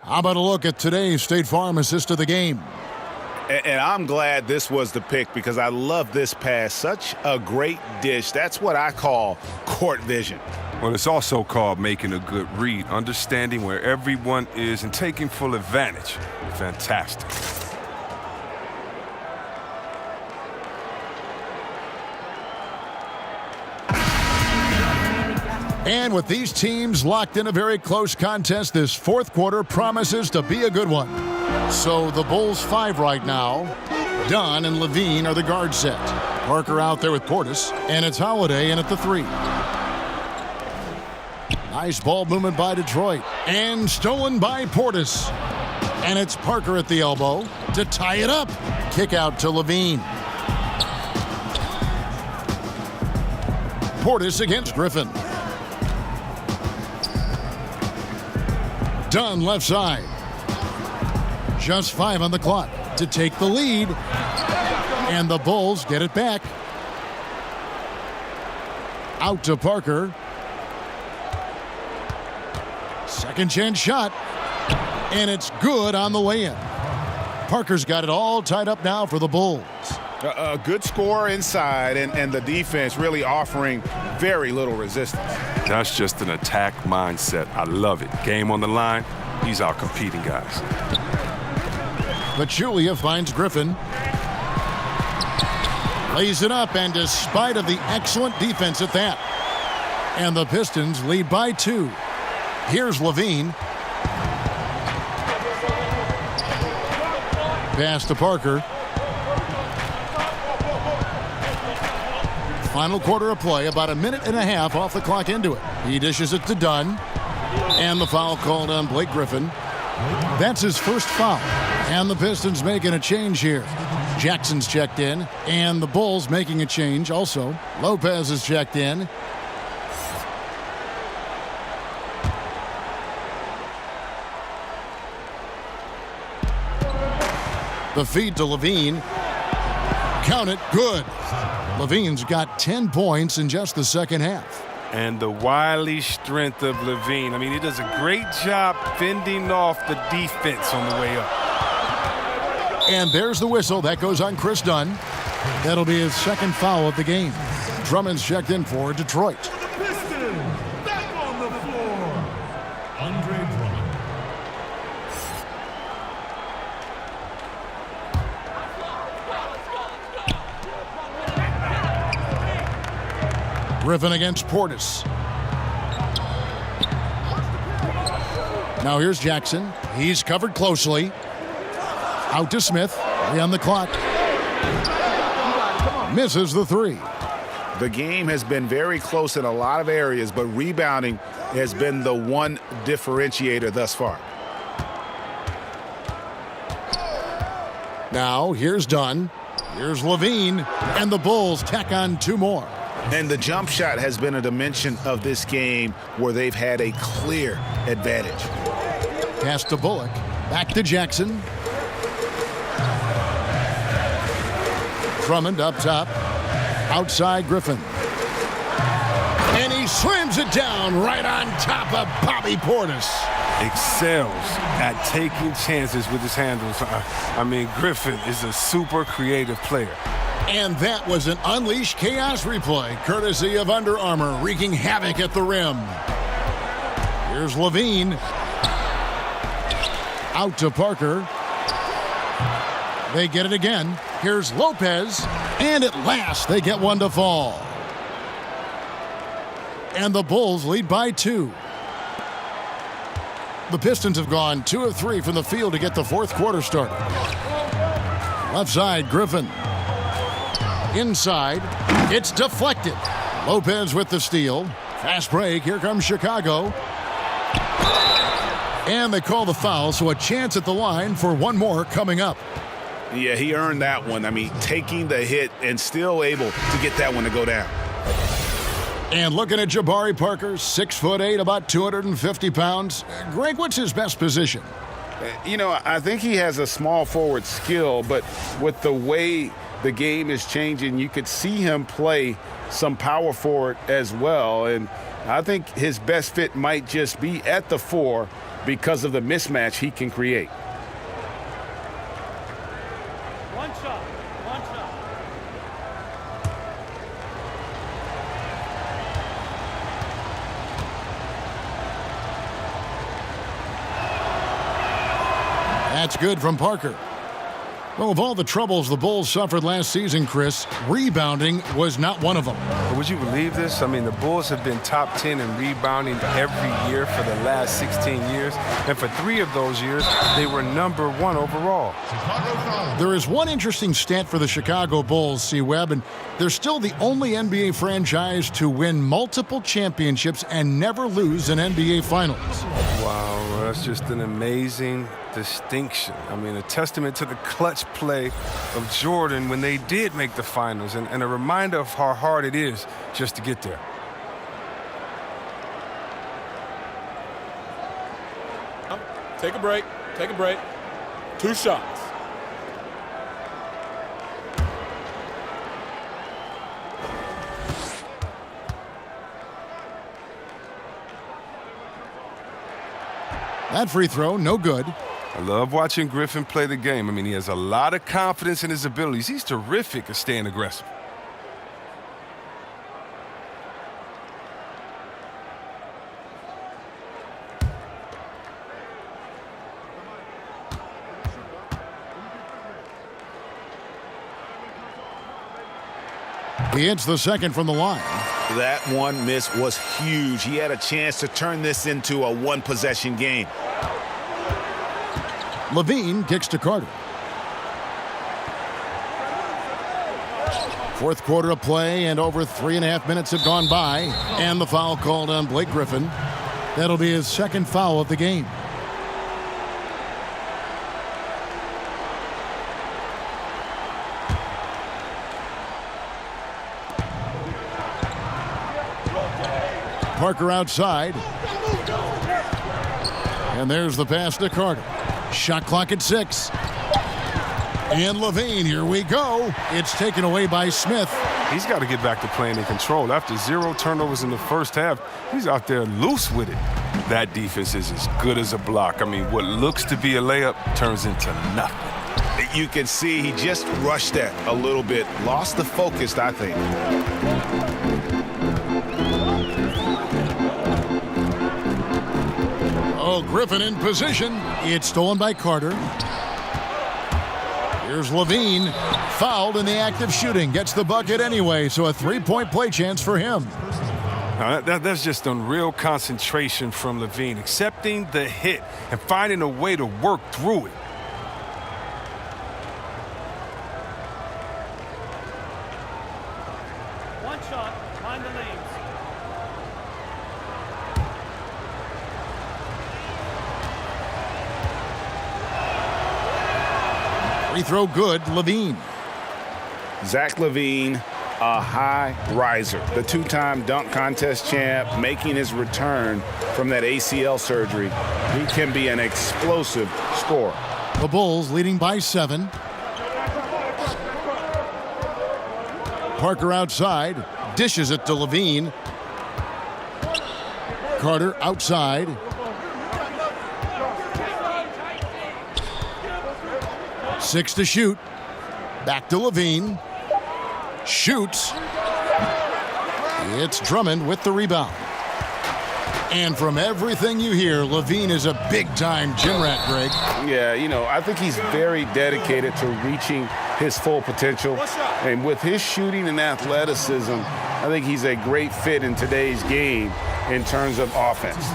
How about a look at today's State Farm assist of the game? And I'm glad this was the pick because I love this pass. Such a great dish. That's what I call court vision. Well, it's also called making a good read, understanding where everyone is and taking full advantage. Fantastic. And with these teams locked in a very close contest, this fourth quarter promises to be a good one. So the Bulls 5 right now. Dunn and Levine are the guard set. Parker out there with Portis, and it's Holiday in at the 3. Nice ball movement by Detroit, and stolen by Portis. And it's Parker at the elbow to tie it up. Kick out to Levine. Portis against Griffin. Dunn left side. Just 5 on the clock to take the lead. And the Bulls get it back. Out to Parker. Second chance shot. And it's good on the way-in. Parker's got it all tied up now for the Bulls. A good score inside, and the defense really offering very little resistance. That's just an attack mindset. I love it. Game on the line. He's out competing guys. But Julia finds Griffin. Lays it up, and despite of the excellent defense at that. And the Pistons lead by 2. Here's Levine. Pass to Parker. Final quarter of play, about a minute and a half off the clock into it. He dishes it to Dunn. And the foul called on Blake Griffin. That's his first foul. And the Pistons making a change here. Jackson's checked in. And the Bulls making a change also. Lopez is checked in. The feed to Levine. Count it. Good. Levine's got 10 points in just the second half. And the wily strength of Levine. I mean, he does a great job fending off the defense on the way up. And there's the whistle. That goes on Chris Dunn. That'll be his second foul of the game. Drummond's checked in for Detroit. Back on the floor, Andre Drummond. Griffin against Portis. Now here's Jackson. He's covered closely. Out to Smith. 3 on the clock. Misses the 3. The game has been very close in a lot of areas, but rebounding has been the one differentiator thus far. Now here's Dunn. Here's Levine. And the Bulls tack on 2 more. And the jump shot has been a dimension of this game where they've had a clear advantage. Pass to Bullock. Back to Jackson. Drummond up top. Outside Griffin. And he slams it down right on top of Bobby Portis. Excels at taking chances with his handles. I mean, Griffin is a super creative player. And that was an Unleash Chaos replay, courtesy of Under Armour, wreaking havoc at the rim. Here's Levine. Out to Parker. They get it again. Here's Lopez. And at last, they get one to fall. And the Bulls lead by 2. The Pistons have gone 2 of 3 from the field to get the fourth quarter started. Left side, Griffin. Inside, it's deflected. Lopez with the steal. Fast break, here comes Chicago. And they call the foul, so a chance at the line for one more coming up. Yeah, he earned that one. I mean, taking the hit and still able to get that one to go down. And looking at Jabari Parker, 6'8", about 250 pounds. Greg, what's his best position? You know, I think he has a small forward skill, but with the way the game is changing, you could see him play some power forward as well. And I think his best fit might just be at the 4 because of the mismatch he can create. One shot. That's good from Parker. Well, of all the troubles the Bulls suffered last season, Chris, rebounding was not one of them. Would you believe this? I mean, the Bulls have been top 10 in rebounding every year for the last 16 years. And for 3 of those years, they were number 1 overall. There is one interesting stat for the Chicago Bulls, C-Webb, and they're still the only NBA franchise to win multiple championships and never lose an NBA Finals. Wow, that's just an amazing distinction. I mean, a testament to the clutch play of Jordan when they did make the finals, and a reminder of how hard it is just to get there. Take a break. 2 shots. That free throw, no good. I love watching Griffin play the game. I mean, he has a lot of confidence in his abilities. He's terrific at staying aggressive. He hits the second from the line. That one miss was huge. He had a chance to turn this into a one-possession game. Levine kicks to Carter. Fourth quarter of play, and over 3.5 minutes have gone by. And the foul called on Blake Griffin. That'll be his second foul of the game. Parker outside. And there's the pass to Carter. Shot clock at 6. And Levine, here we go. It's taken away by Smith. He's got to get back to playing in control. After 0 turnovers in the first half, he's out there loose with it. That defense is as good as a block. I mean, what looks to be a layup turns into nothing. You can see he just rushed that a little bit. Lost the focus, I think. Oh, Griffin in position. It's stolen by Carter. Here's Levine. Fouled in the act of shooting. Gets the bucket anyway, so a 3-point play chance for him. That's just unreal concentration from Levine. Accepting the hit and finding a way to work through it. One shot, mind the lanes. Free throw good, Levine. Zach LaVine, a high riser. The 2-time dunk contest champ, making his return from that ACL surgery. He can be an explosive scorer. The Bulls leading by 7. Parker outside. Dishes it to Levine. Carter outside. Six to shoot. Back to Levine. Shoots. It's Drummond with the rebound. And from everything you hear, Levine is a big-time gym rat, Greg. Yeah, you know, I think he's very dedicated to reaching his full potential. And with his shooting and athleticism, I think he's a great fit in today's game in terms of offense.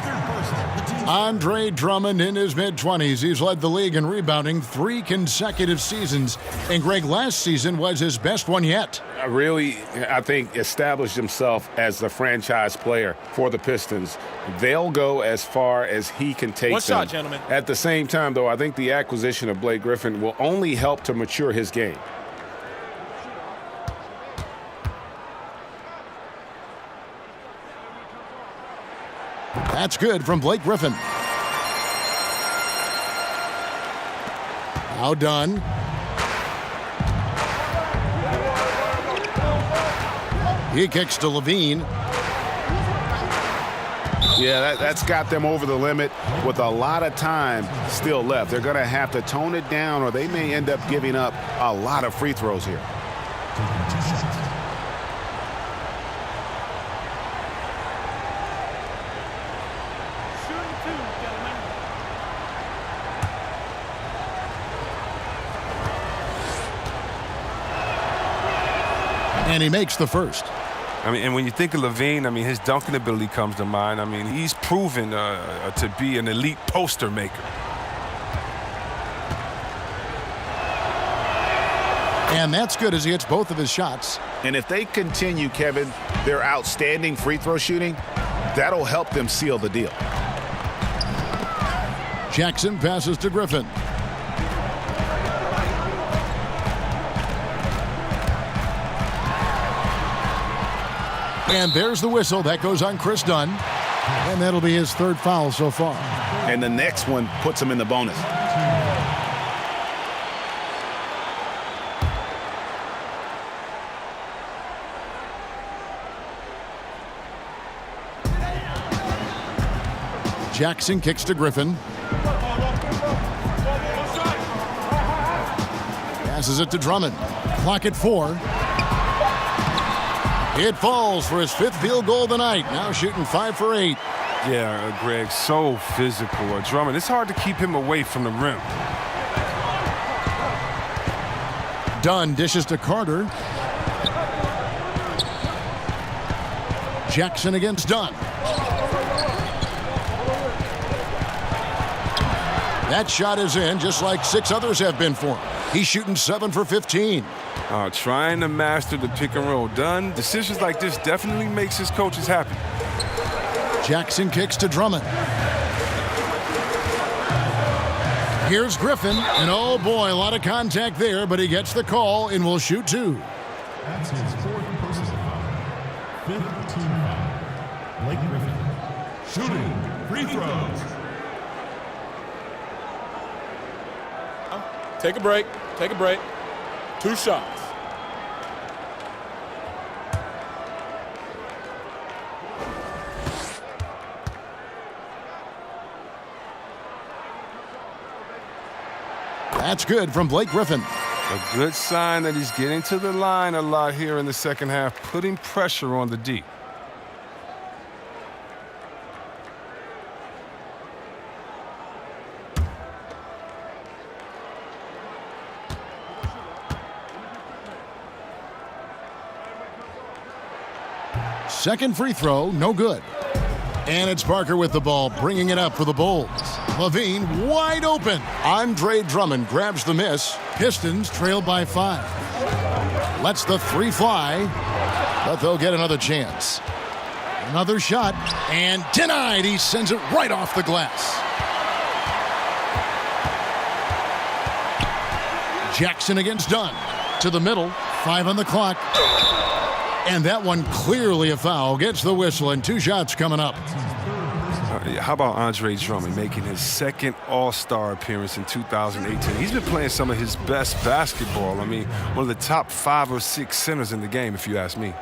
Andre Drummond in his mid-20s. He's led the league in rebounding 3 consecutive seasons. And Greg, last season was his best one yet. Really, I think, established himself as the franchise player for the Pistons. They'll go as far as he can take them. One shot, gentlemen. At the same time, though, I think the acquisition of Blake Griffin will only help to mature his game. That's good from Blake Griffin. Now done. He kicks to Levine. Yeah, that's got them over the limit with a lot of time still left. They're going to have to tone it down, or they may end up giving up a lot of free throws here. And he makes the first. I mean, and when you think of Levine, I mean, his dunking ability comes to mind. I mean, he's proven to be an elite poster maker. And that's good as he hits both of his shots. And if they continue, Kevin, their outstanding free throw shooting, that'll help them seal the deal. Jackson passes to Griffin. And there's the whistle. That goes on Chris Dunn. And that'll be his 3rd foul so far. And the next one puts him in the bonus. Jackson kicks to Griffin. Passes it to Drummond. Clock at 4. It falls for his 5th field goal of the night. Now shooting 5 for 8. Yeah, Greg, so physical. Drummond, it's hard to keep him away from the rim. Dunn dishes to Carter. Jackson against Dunn. That shot is in, just like 6 others have been for him. He's shooting 7 for 15. Trying to master the pick and roll. Dunn, decisions like this definitely makes his coaches happy. Jackson kicks to Drummond. Here's Griffin, and oh boy, a lot of contact there, but he gets the call and will shoot 2. That's his 4th personal foul. 5th team foul. Blake Griffin. Shooting free throws. Take a break. Take a break. 2 shots. That's good from Blake Griffin. A good sign that he's getting to the line a lot here in the second half, putting pressure on the D. Second free throw, no good. And it's Parker with the ball, bringing it up for the Bulls. Levine wide open. Andre Drummond grabs the miss. Pistons trail by 5. Lets the 3 fly, but they'll get another chance. Another shot, and denied. He sends it right off the glass. Jackson against Dunn. To the middle, 5 on the clock. And that one clearly a foul. Gets the whistle, and 2 shots coming up. How about Andre Drummond making his 2nd All-Star appearance in 2018? He's been playing some of his best basketball. I mean, one of the top 5 or 6 centers in the game, if you ask me.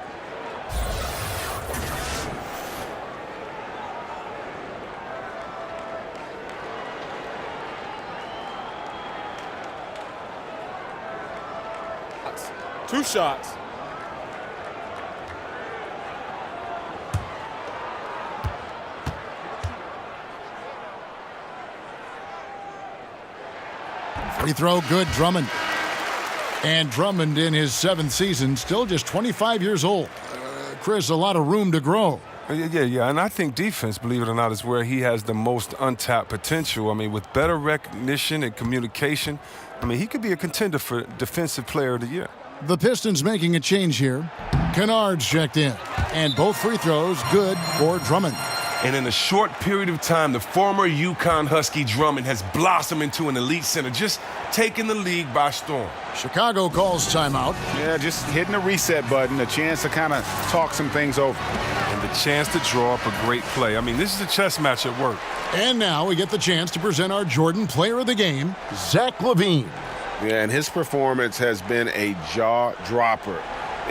Two shots. Free throw, good, Drummond. And Drummond in his 7th season, still just 25 years old. Chris, a lot of room to grow. Yeah, and I think defense, believe it or not, is where he has the most untapped potential. I mean, with better recognition and communication, I mean, he could be a contender for Defensive Player of the Year. The Pistons making a change here. Kennard's checked in, and both free throws good for Drummond. And in a short period of time, the former UConn Husky Drummond has blossomed into an elite center, just taking the league by storm. Chicago calls timeout. Yeah, just hitting the reset button, a chance to kind of talk some things over. And the chance to draw up a great play. I mean, this is a chess match at work. And now we get the chance to present our Jordan Player of the Game, Zach LaVine. Yeah, and his performance has been a jaw-dropper.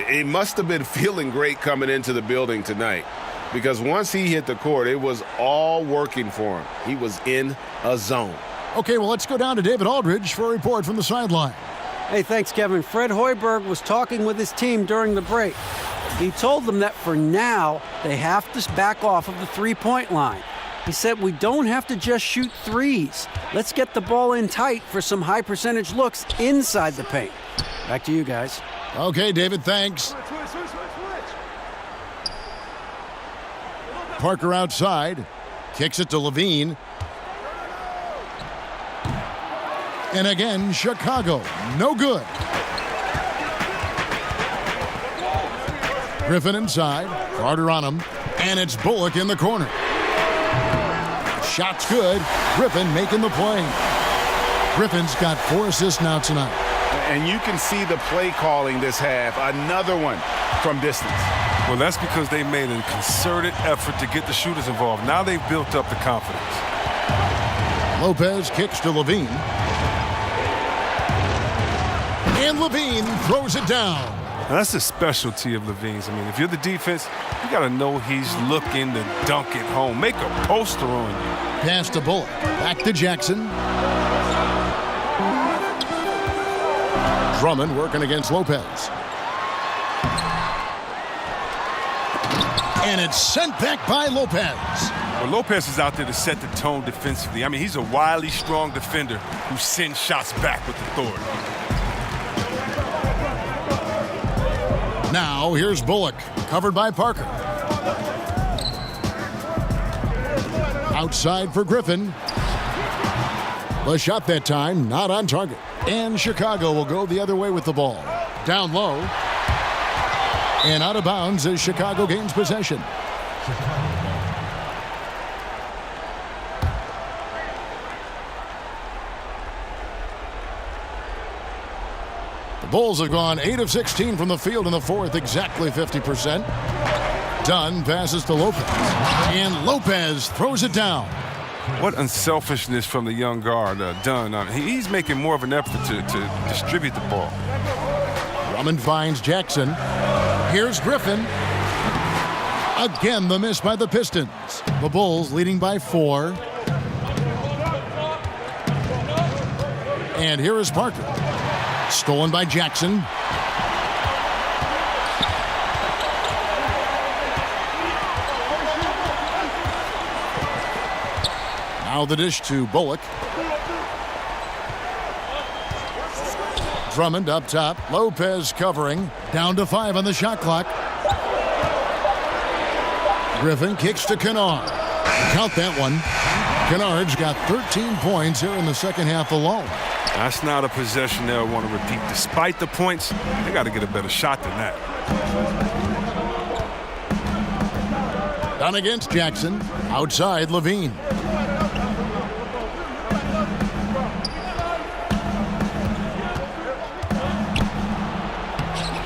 He must have been feeling great coming into the building tonight, because once he hit the court, it was all working for him. He was in a zone. Okay, well, let's go down to David Aldridge for a report from the sideline. Hey, thanks, Kevin. Fred Hoiberg was talking with his team during the break. He told them that for now, they have to back off of the three-point line. He said, we don't have to just shoot threes. Let's get the ball in tight for some high-percentage looks inside the paint. Back to you guys. Okay, David, thanks. Parker outside. Kicks it to Levine. And again, Chicago. No good. Griffin inside. Carter on him. And it's Bullock in the corner. Shot's good. Griffin making the play. Griffin's got 4 assists now tonight. And you can see the play calling this half. Another one from distance. Well, that's because they made a concerted effort to get the shooters involved. Now they've built up the confidence. Lopez kicks to Levine. And Levine throws it down. And that's the specialty of Levine's. I mean, if you're the defense, you got to know he's looking to dunk it home. Make a poster on you. Pass to Bullock. Back to Jackson. Drummond working against Lopez. And it's sent back by Lopez. Well, Lopez is out there to set the tone defensively. I mean, he's a wily, strong defender who sends shots back with authority. Now, here's Bullock, covered by Parker. Outside for Griffin. The shot that time, not on target. And Chicago will go the other way with the ball. Down low. And out of bounds as Chicago gains possession. The Bulls have gone 8 of 16 from the field in the fourth, exactly 50%. Dunn passes to Lopez. And Lopez throws it down. What unselfishness from the young guard, Dunn. He's making more of an effort to distribute the ball. Drummond finds Jackson. Here's Griffin. Again, the miss by the Pistons. The Bulls leading by 4. And here is Parker. Stolen by Jackson. Now the dish to Bullock. Drummond up top. Lopez covering. Down to 5 on the shot clock. Griffin kicks to Kennard. Count that one. Kennard's got 13 points here in the second half alone. That's not a possession they'll want to repeat. Despite the points, they got to get a better shot than that. Down against Jackson. Outside Levine.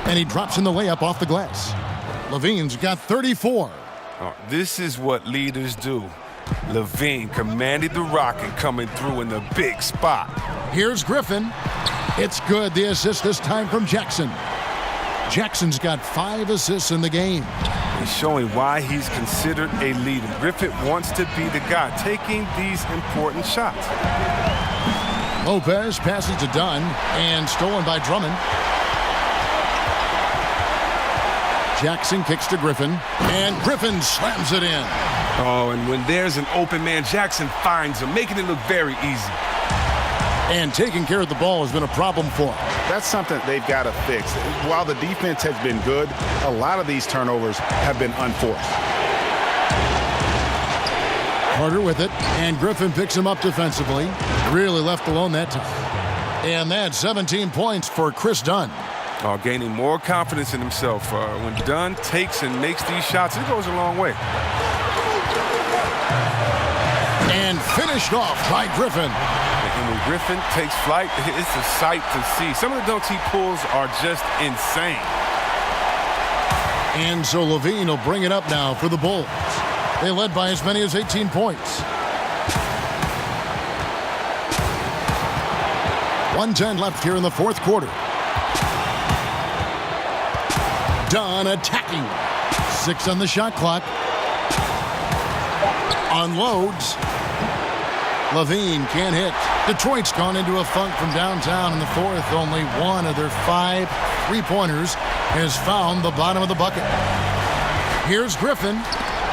And he drops in the layup off the glass. Levine's got 34. Oh, this is what leaders do. Levine commanded the rock and coming through in the big spot. Here's Griffin. It's good. The assist this time from Jackson. Jackson's got 5 assists in the game. He's showing why he's considered a leader. Griffin wants to be the guy taking these important shots. Lopez passes to Dunn and stolen by Drummond. Jackson kicks to Griffin, and Griffin slams it in. Oh, and when there's an open man, Jackson finds him, making it look very easy. And taking care of the ball has been a problem for him. That's something they've got to fix. While the defense has been good, a lot of these turnovers have been unforced. Carter with it, and Griffin picks him up defensively. Really left alone that time. And that's 17 points for Chris Dunn. Gaining more confidence in himself. When Dunn takes and makes these shots, it goes a long way. And finished off by Griffin. And when Griffin takes flight, it's a sight to see. Some of the dunks he pulls are just insane. And so Levine will bring it up now for the Bulls. They led by as many as 18 points. 1:10 left here in the fourth quarter. Dunn attacking. 6 on the shot clock. Unloads. Levine can't hit. Detroit's gone into a funk from downtown in the fourth. Only one of their 5 three-pointers has found the bottom of the bucket. Here's Griffin.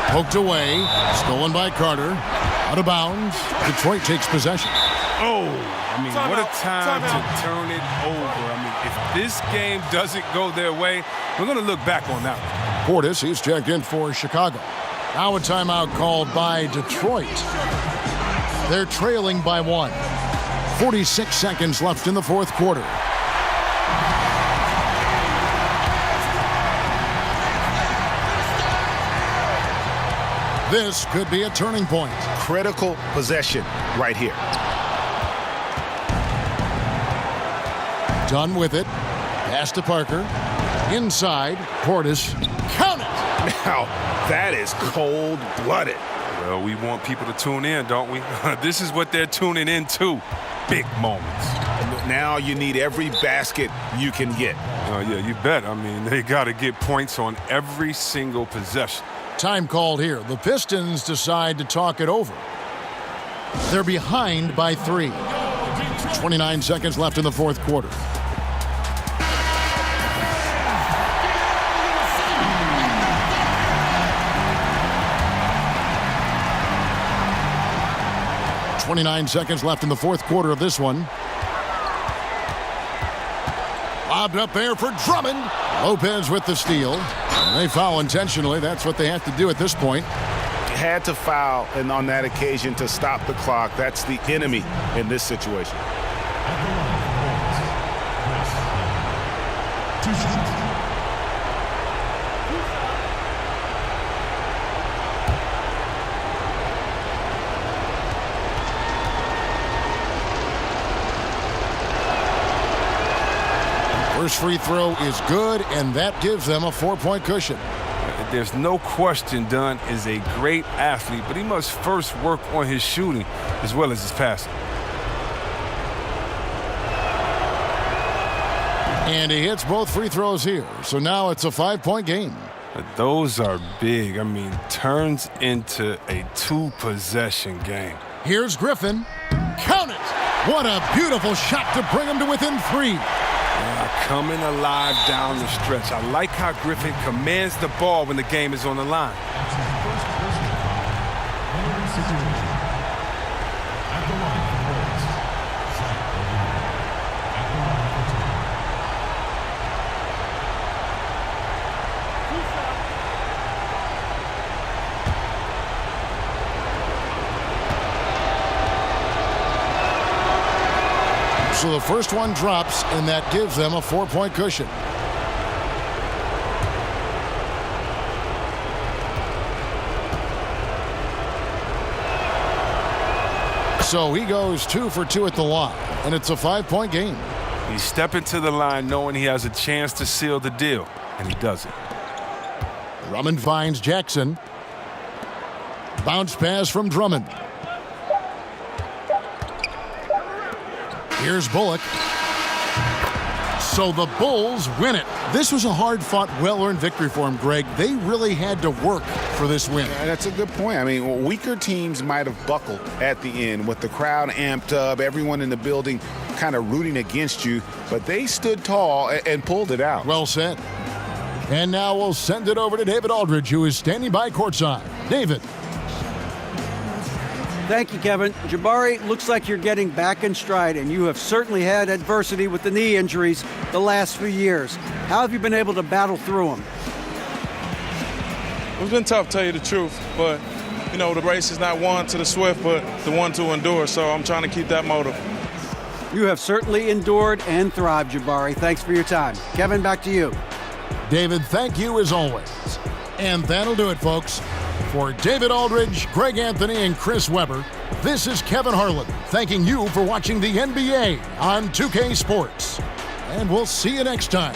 Poked away. Stolen by Carter. Out of bounds. Detroit takes possession. Oh, I mean, what a time to turn it over. I mean, if this game doesn't go their way, we're going to look back on that one. Portis, he's checked in for Chicago. Now a timeout called by Detroit. They're trailing by 1. 46 seconds left in the fourth quarter. This could be a turning point. Critical possession right here. Done with it. Pass to Parker. Inside. Portis. Count it! Now, that is cold-blooded. Well, we want people to tune in, don't we? This is what they're tuning in to. big moments. Now you need every basket you can get. Yeah, you bet. I mean, they got to get points on every single possession. Time called here. The Pistons decide to talk it over. They're behind by 3. 29 seconds left in the fourth quarter. .29 seconds left in the fourth quarter of this one. Lobbed up there for Drummond. Lopez with the steal. And they foul intentionally. That's what they have to do at this point. Had to foul, and on that occasion to stop the clock. That's the enemy in this situation. First free throw is good, and that gives them a 4-point cushion. There's no question Dunn is a great athlete, but he must first work on his shooting as well as his passing. And he hits both free throws here, so now it's a 5-point game. Those are big. I mean, turns into a 2-possession game. Here's Griffin. Count it! What a beautiful shot to bring him to within 3. Coming alive down the stretch. I like how Griffin commands the ball when the game is on the line. So the first one drops, and that gives them a 4-point cushion. So he goes 2 for 2 at the line, and it's a 5-point game. He's stepping to the line knowing he has a chance to seal the deal, and he does it. Drummond finds Jackson. Bounce pass from Drummond. Here's Bullock. So the Bulls win it. This was a hard-fought, well-earned victory for them, Greg. They really had to work for this win. Yeah, that's a good point. I mean, weaker teams might have buckled at the end with the crowd amped up, everyone in the building kind of rooting against you, but they stood tall and pulled it out. Well said. And now we'll send it over to David Aldridge, who is standing by courtside. David. Thank you, Kevin. Jabari, looks like you're getting back in stride, and you have certainly had adversity with the knee injuries the last few years. How have you been able to battle through them? It's been tough, to tell you the truth, but, you know, the race is not won to the swift, but the one to endure, so I'm trying to keep that motive. You have certainly endured and thrived, Jabari. Thanks for your time. Kevin, back to you. David, thank you as always. And that'll do it, folks. For David Aldridge, Greg Anthony, and Chris Webber, this is Kevin Harlan thanking you for watching the NBA on 2K Sports. And we'll see you next time.